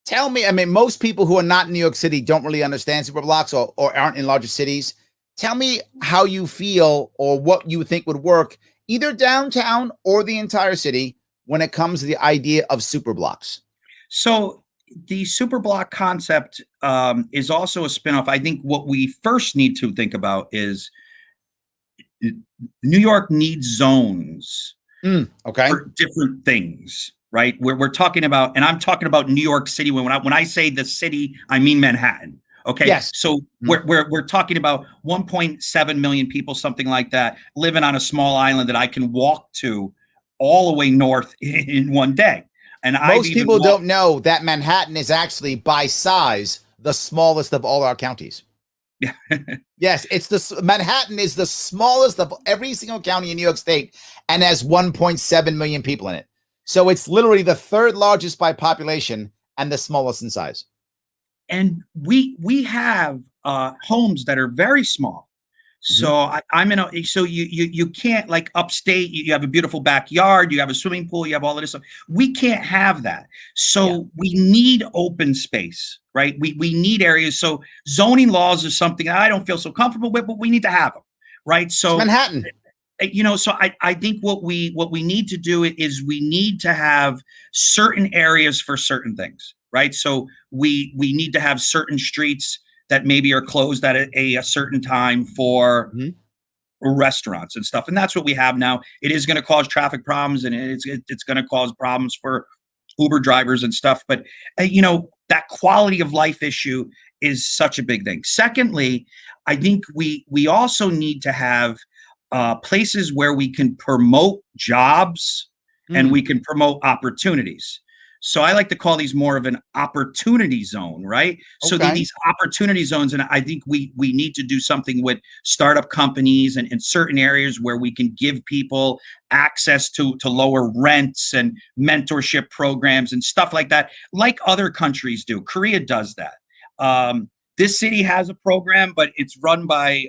[SPEAKER 1] Tell me, I mean, most people who are not in New York City don't really understand super blocks or aren't in larger cities. Tell me how you feel or what you think would work either downtown or the entire city when it comes to the idea of super blocks.
[SPEAKER 2] So the super block concept is also a spinoff. I think what we first need to think about is New York needs zones
[SPEAKER 1] Okay.
[SPEAKER 2] for different things, right? We're talking about, and I'm talking about New York City. When I say the city, I mean Manhattan. Okay.
[SPEAKER 1] Yes.
[SPEAKER 2] So we're talking about 1.7 million people, something like that, living on a small island that I can walk to all the way north in one day. And
[SPEAKER 1] most people don't know that Manhattan is actually, by size, the smallest of all our counties.
[SPEAKER 2] Yeah.
[SPEAKER 1] Yes, Manhattan is the smallest of every single county in New York State and has 1.7 million people in it. So it's literally the third largest by population and the smallest in size.
[SPEAKER 2] And we have homes that are very small. So I'm in a, so you can't, like upstate, you have a beautiful backyard, you have a swimming pool, you have all of this stuff. We can't have that. So we need open space, right? We need areas. So zoning laws is something I don't feel so comfortable with, but we need to have them, right? So
[SPEAKER 1] it's Manhattan.
[SPEAKER 2] So I think what we need to do is we need to have certain areas for certain things, right? So we need to have certain streets that maybe are closed at a certain time for restaurants and stuff. And that's what we have now. It is going to cause traffic problems, and it's going to cause problems for Uber drivers and stuff. But, that quality of life issue is such a big thing. Secondly, I think we also need to have places where we can promote jobs and we can promote opportunities. So I like to call these more of an opportunity zone, right? So these opportunity zones, and I think we need to do something with startup companies and in certain areas where we can give people access to lower rents and mentorship programs and stuff like that, like other countries do. Korea does that. This city has a program, but it's run by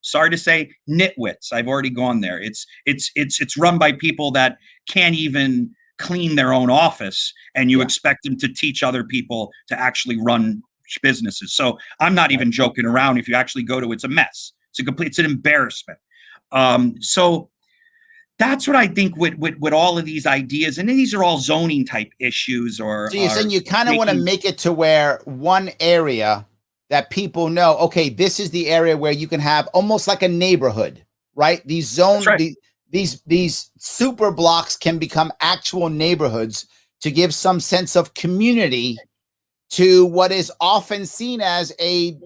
[SPEAKER 2] sorry to say, nitwits. I've already gone there. It's run by people that can't even clean their own office, and you expect them to teach other people to actually run businesses. So I'm not even joking around. If you actually go to, it's a mess. It's an embarrassment. So that's what I think with all of these ideas, and these are all zoning type issues. So
[SPEAKER 1] you're saying you kind of want to make it to where one area that people know, okay, this is the area where you can have almost like a neighborhood, right? These zones, these super blocks can become actual neighborhoods to give some sense of community to what is often seen as a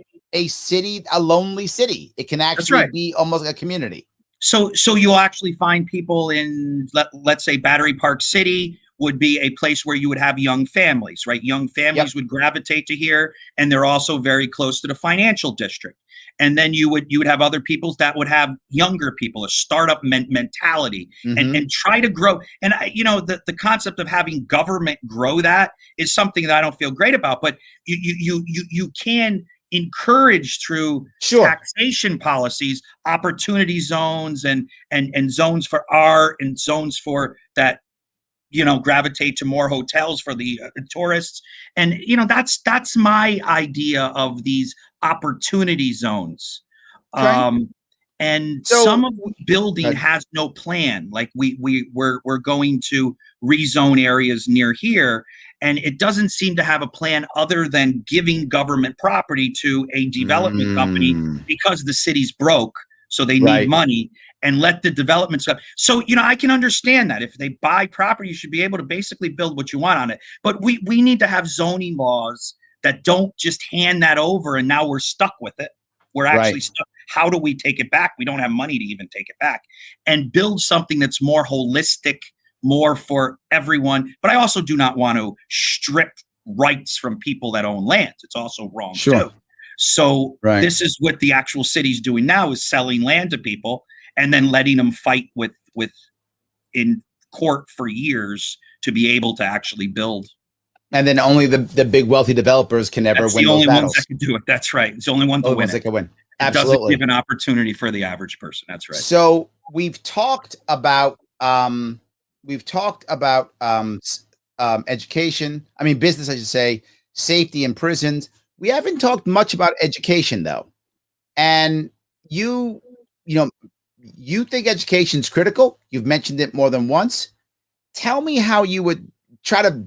[SPEAKER 1] city, a lonely city. It can actually be almost like a community.
[SPEAKER 2] So you'll actually find people in, let's say, Battery Park City would be a place where you would have young families, right? Young families would gravitate to here, and they're also very close to the financial district. And then you would have other peoples that would have younger people, a startup mentality, and try to grow. And the concept of having government grow that is something that I don't feel great about. But you can encourage through taxation policies, opportunity zones, and zones for art, and zones for that, gravitate to more hotels for the tourists. And, that's my idea of these opportunity zones. And some of the building has no plan. Like we're going to rezone areas near here, and it doesn't seem to have a plan other than giving government property to a development company because the city's broke, so they need money, and let the development stuff. So, I can understand that if they buy property, you should be able to basically build what you want on it. But we need to have zoning laws that don't just hand that over and now we're stuck with it. We're actually stuck. How do we take it back? We don't have money to even take it back, and build something that's more holistic, more for everyone. But I also do not want to strip rights from people that own lands. It's also wrong too. So this is what the actual city's doing now, is selling land to people and then letting them fight with in court for years to be able to actually build.
[SPEAKER 1] And then only the big wealthy developers can ever win those battles.
[SPEAKER 2] The only ones that can do it. That's right. It's the only one to win.
[SPEAKER 1] That can win.
[SPEAKER 2] Absolutely. It doesn't give an opportunity for the average person. That's right.
[SPEAKER 1] So we've talked about education. I mean, business, I should say, safety in prisons. We haven't talked much about education though. And you think education's critical. You've mentioned it more than once. Tell me how you would try to,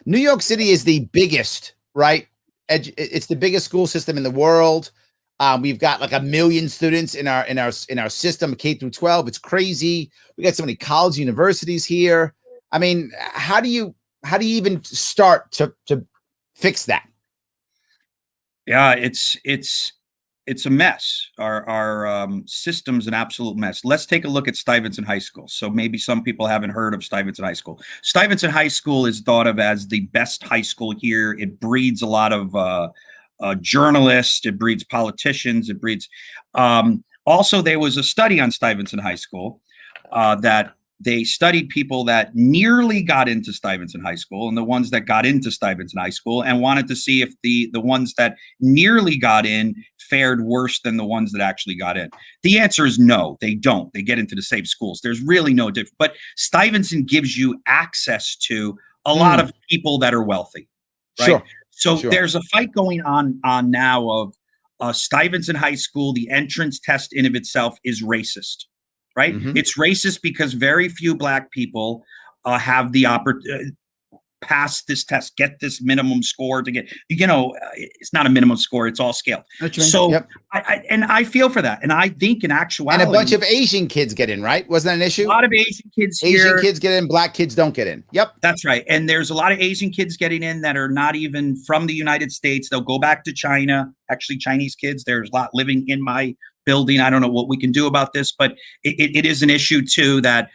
[SPEAKER 1] New York City is the biggest, right? It's the biggest school system in the world. We've got like 1 million students in our system, K through 12. It's crazy. We got so many college universities here. I mean, how do you even start to fix that?
[SPEAKER 2] Yeah, it's a mess. Our system's an absolute mess. Let's take a look at Stuyvesant High School. So maybe some people haven't heard of Stuyvesant High School. Stuyvesant High School is thought of as the best high school here. It breeds a lot of journalists. It breeds politicians. It breeds. Also, there was a study on Stuyvesant High School that they studied people that nearly got into Stuyvesant High School and the ones that got into Stuyvesant High School, and wanted to see if the ones that nearly got in fared worse than the ones that actually got in. The answer is no, they don't. They get into the same schools. There's really no difference. But Stuyvesant gives you access to a lot of people that are wealthy, right?
[SPEAKER 1] Sure.
[SPEAKER 2] So there's a fight going on now of Stuyvesant High School. The entrance test in of itself is racist. Right? It's racist because very few Black people have the opportunity pass this test, get this minimum score to get, it's not a minimum score, it's all scaled. So I feel for that. And I think in actuality,
[SPEAKER 1] and a bunch of Asian kids get in, right? Wasn't that an issue?
[SPEAKER 2] A lot of Asian kids
[SPEAKER 1] Asian kids get in, Black kids don't get in. Yep.
[SPEAKER 2] That's right. And there's a lot of Asian kids getting in that are not even from the United States. They'll go back to China. Actually, Chinese kids, there's a lot living in my building. I don't know what we can do about this, but it is an issue too that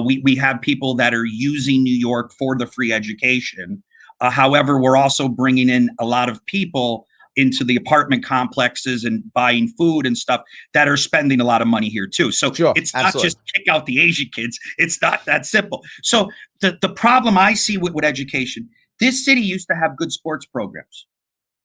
[SPEAKER 2] we have people that are using New York for the free education. However, we're also bringing in a lot of people into the apartment complexes and buying food and stuff that are spending a lot of money here too. So it's not just kick out the Asian kids. It's not that simple. So the problem I see with education, this city used to have good sports programs.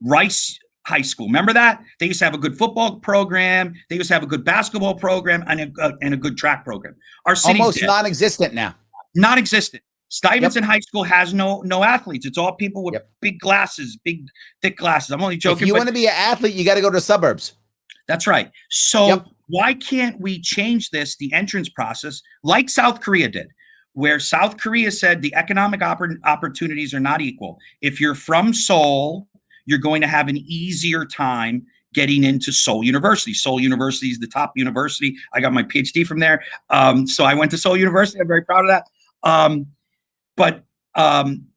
[SPEAKER 2] Rice High School. Remember that? They used to have a good football program. They used to have a good basketball program and a good track program. Our city's
[SPEAKER 1] almost non-existent now.
[SPEAKER 2] Non-existent. Stuyvesant High School has no athletes. It's all people with big glasses, big thick glasses. I'm only joking.
[SPEAKER 1] If you want to be an athlete, you got to go to the suburbs.
[SPEAKER 2] That's right. So why can't we change this, the entrance process, like South Korea did, where South Korea said the economic opportunities are not equal. If you're from Seoul, you're going to have an easier time getting into Seoul University. Seoul University is the top university. I got my PhD from there. So I went to Seoul University. I'm very proud of that. But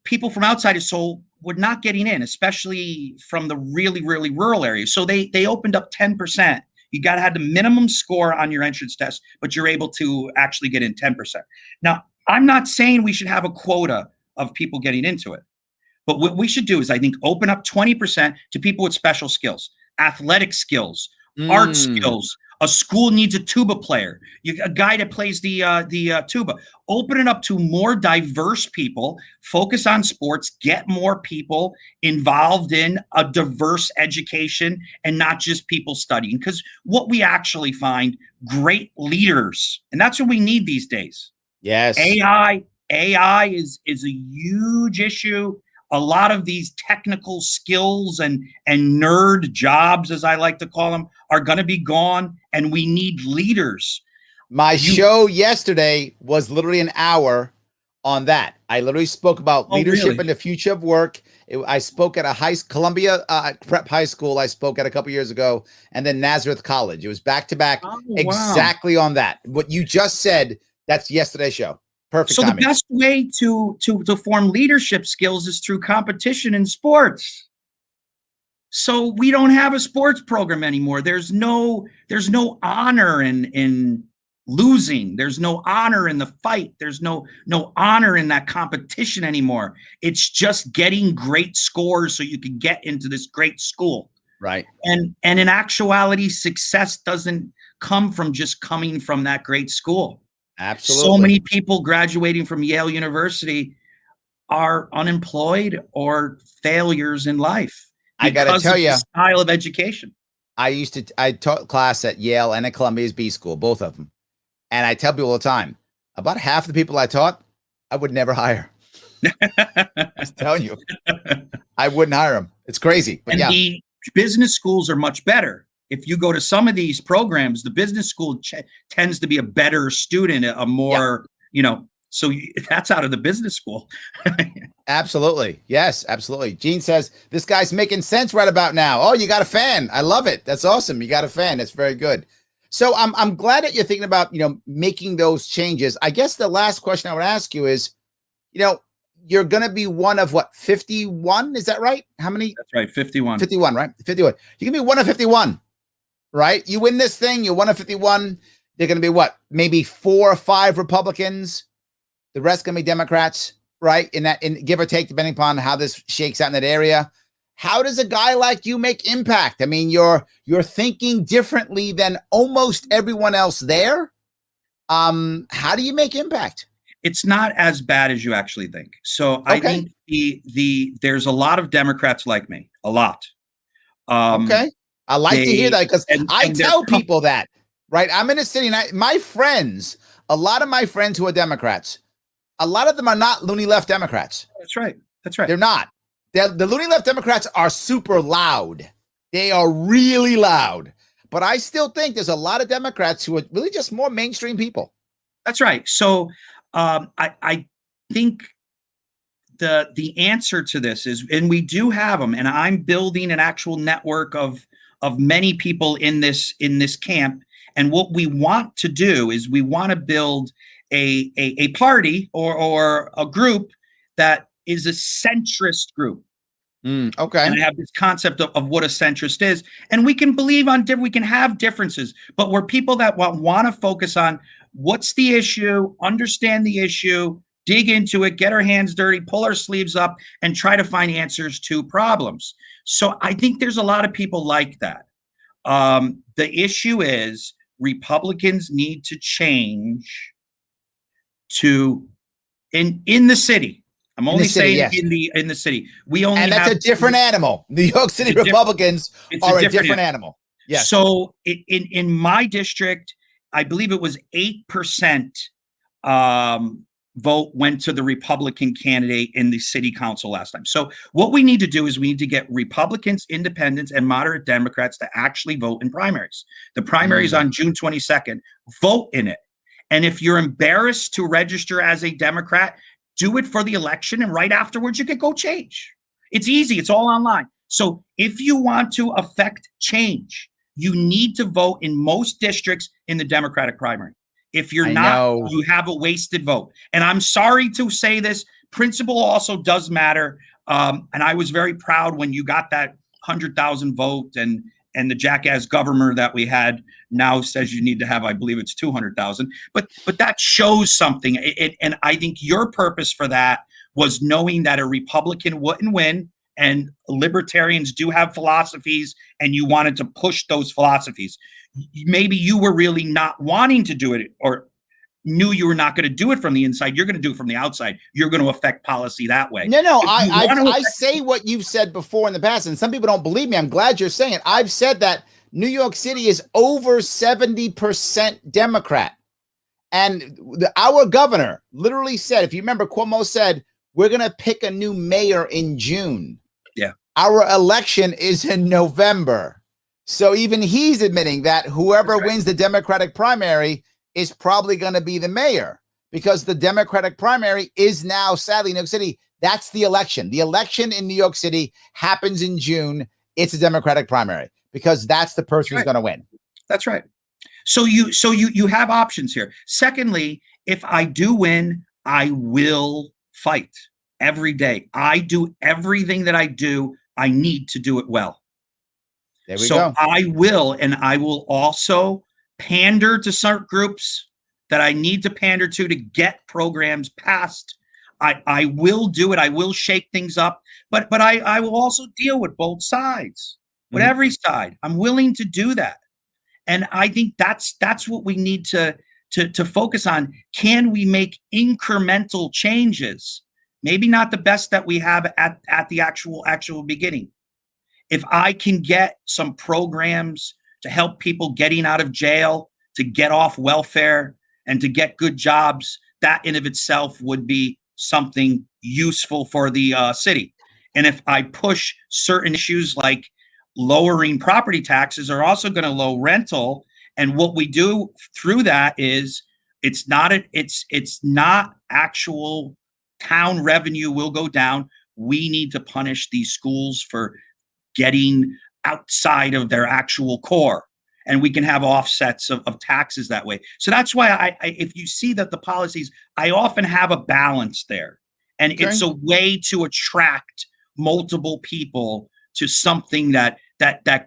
[SPEAKER 2] people from outside of Seoul were not getting in, especially from the really, really rural areas. So they opened up 10%. You got to have the minimum score on your entrance test, but you're able to actually get in 10%. Now, I'm not saying we should have a quota of people getting into it. But what we should do is, I think, open up 20% to people with special skills, athletic skills, art skills. A school needs a tuba player, a guy that plays the tuba. Open it up to more diverse people, focus on sports, get more people involved in a diverse education and not just people studying. Because what we actually find, great leaders, and that's what we need these days.
[SPEAKER 1] Yes.
[SPEAKER 2] AI is a huge issue. A lot of these technical skills and nerd jobs, as I like to call them, are going to be gone, and we need leaders.
[SPEAKER 1] My show yesterday was literally an hour on that. I literally spoke about leadership and the future of work. I spoke at a Columbia Prep High School. I spoke at a couple years ago, and then Nazareth College. It was back to back, exactly on that. What you just said, that's yesterday's show. Perfect timing.
[SPEAKER 2] The best way to form leadership skills is through competition in sports. So we don't have a sports program anymore. There's no honor in losing. There's no honor in the fight. There's no honor in that competition anymore. It's just getting great scores so you can get into this great school.
[SPEAKER 1] Right.
[SPEAKER 2] And in actuality, success doesn't come from just coming from that great school.
[SPEAKER 1] Absolutely.
[SPEAKER 2] So many people graduating from Yale University are unemployed or failures in life.
[SPEAKER 1] I got to tell you,
[SPEAKER 2] style of education.
[SPEAKER 1] I taught class at Yale and at Columbia's B School, both of them. And I tell people all the time, about half the people I taught, I would never hire. I'm telling you, I wouldn't hire them. It's crazy. But
[SPEAKER 2] and the business schools are much better. If you go to some of these programs, the business school tends to be a better student, a more, So that's out of the business school.
[SPEAKER 1] Absolutely. Yes, absolutely. Gene says, this guy's making sense right about now. Oh, you got a fan. I love it. That's awesome. You got a fan. That's very good. So I'm glad that you're thinking about, making those changes. I guess the last question I would ask you is, you're going to be one of 51? Is that right? How many?
[SPEAKER 2] That's right. 51.
[SPEAKER 1] 51, right? 51. You can be one of 51, right? You win this thing. You're one of 51. They're going to be maybe 4 or 5 Republicans. The rest going to be Democrats, right? In give or take, depending upon how this shakes out in that area. How does a guy like you make impact? I mean, you're thinking differently than almost everyone else there. How do you make impact?
[SPEAKER 2] It's not as bad as you actually think. So I think there's a lot of Democrats like me, a lot.
[SPEAKER 1] Okay. I like to hear that because I tell people that, right? I'm in a city and my friends, a lot of my friends who are Democrats, a lot of them are not loony left Democrats.
[SPEAKER 2] That's right. That's right.
[SPEAKER 1] They're not. The loony left Democrats are super loud. They are really loud. But I still think there's a lot of Democrats who are really just more mainstream people.
[SPEAKER 2] That's right. So I think the answer to this is, and we do have them, and I'm building an actual network of many people in this camp. And what we want to do is we want to build a party or a group that is a centrist group.
[SPEAKER 1] Okay.
[SPEAKER 2] And I have this concept of what a centrist is. And we can believe we can have differences, but we're people that want to focus on what's the issue, understand the issue, dig into it, get our hands dirty, pull our sleeves up, and try to find answers to problems. So I think there's a lot of people like that. The issue is Republicans need to change in the city. I'm only saying in the city. And
[SPEAKER 1] that's a different animal. New York City Republicans are a different animal. Yes.
[SPEAKER 2] So in my district, I believe it was 8% vote went to the Republican candidate in the city council last time. So what we need to do is we need to get Republicans, independents, and moderate Democrats to actually vote in primaries. The primary is on June 22nd. Vote in it. And if you're embarrassed to register as a Democrat, do it for the election, and right afterwards you can go change. It's easy. It's all online. So if you want to affect change, you need to vote in most districts in the Democratic primary. If you're not, you have a wasted vote. And I'm sorry to say this, principle also does matter. And I was very proud when you got that 100,000 vote, and the jackass governor that we had now says you need to have, I believe it's 200,000. But that shows something. And I think your purpose for that was knowing that a Republican wouldn't win, and libertarians do have philosophies, and you wanted to push those philosophies. Maybe you were really not wanting to do it, or knew you were not going to do it from the inside. You're going to do it from the outside. You're going to affect policy that way.
[SPEAKER 1] No, I say what you've said before in the past, and some people don't believe me. I'm glad you're saying it. I've said that New York City is over 70% Democrat. And our governor literally said, if you remember, Cuomo said, we're going to pick a new mayor in June.
[SPEAKER 2] Yeah.
[SPEAKER 1] Our election is in November. So even he's admitting that whoever wins the Democratic primary is probably going to be the mayor, because the Democratic primary is now, sadly, New York City. That's the election. The election in New York City happens in June. It's a Democratic primary because that's the person who's going to win.
[SPEAKER 2] That's right. So you have options here. Secondly, if I do win, I will fight every day. I do everything that I do. I need to do it well.
[SPEAKER 1] There we go.
[SPEAKER 2] I will, and I will also pander to certain groups that I need to pander to get programs passed. I will do it. I will shake things up, but I will also deal with both sides, with every side. I'm willing to do that. And I think that's what we need to focus on. Can we make incremental changes? Maybe not the best that we have at the actual beginning. If I can get some programs to help people getting out of jail, to get off welfare, and to get good jobs, that in of itself would be something useful for the city. And if I push certain issues like lowering property taxes are also going to lower rental. And what we do through that is it's not actual town revenue will go down. We need to punish these schools for getting outside of their actual core. And we can have offsets of taxes that way. So that's why I if you see that the policies, I often have a balance there. And it's a way to attract multiple people to something that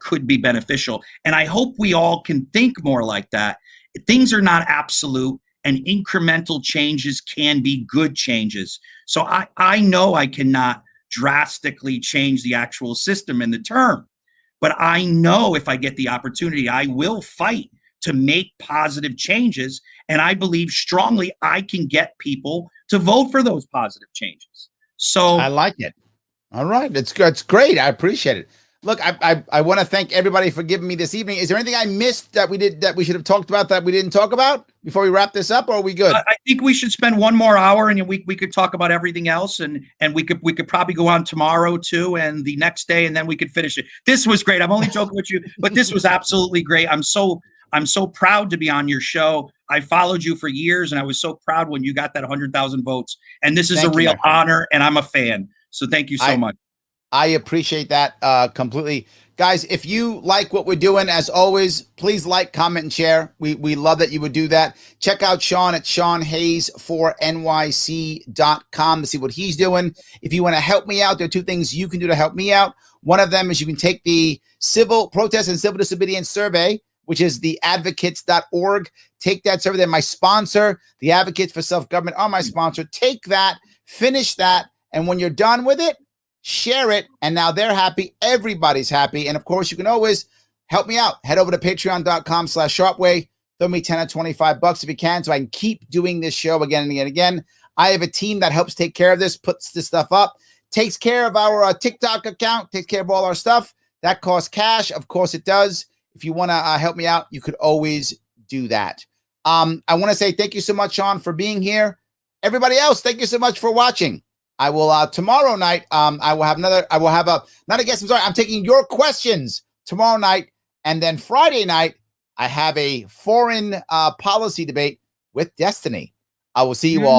[SPEAKER 2] could be beneficial. And I hope we all can think more like that. Things are not absolute, and incremental changes can be good changes. So I know I cannot drastically change the actual system and the term, but I know if I get the opportunity, I will fight to make positive changes. And I believe strongly I can get people to vote for those positive changes. So
[SPEAKER 1] I like it. All right. It's good. It's great. I appreciate it. Look, I want to thank everybody for giving me this evening. Is there anything I missed that we should have talked about that we didn't talk about before we wrap this up, or are we good?
[SPEAKER 2] I think we should spend one more hour, and we could talk about everything else, and we could probably go on tomorrow too, and the next day, and then we could finish it. This was great. I'm only joking with you, but this was absolutely great. I'm so proud to be on your show. I followed you for years, and I was so proud when you got that 100,000 votes. And this is a real honor, and I'm a fan. So thank you so much.
[SPEAKER 1] I appreciate that completely. Guys, if you like what we're doing, as always, please like, comment, and share. We love that you would do that. Check out Sean at SeanHayes4NYC.com to see what he's doing. If you want to help me out, there are two things you can do to help me out. One of them is you can take the Civil Protest and Civil Disobedience Survey, which is the advocates.org. Take that survey. They're my sponsor. The Advocates for Self-Government are my sponsor. Take that, finish that, and when you're done with it, share it, and now they're happy. Everybody's happy. And of course, you can always help me out. Head over to patreon.com/Sharpeway. Throw me 10 or 25 bucks if you can, so I can keep doing this show again and again and again. I have a team that helps take care of this, puts this stuff up, takes care of our TikTok account, takes care of all our stuff. That costs cash. Of course it does. If you want to help me out, you could always do that. I want to say thank you so much, Sean, for being here. Everybody else, thank you so much for watching. I will tomorrow night. I will have not a guest. I'm sorry. I'm taking your questions tomorrow night, and then Friday night I have a foreign policy debate with Destiny. I will see you all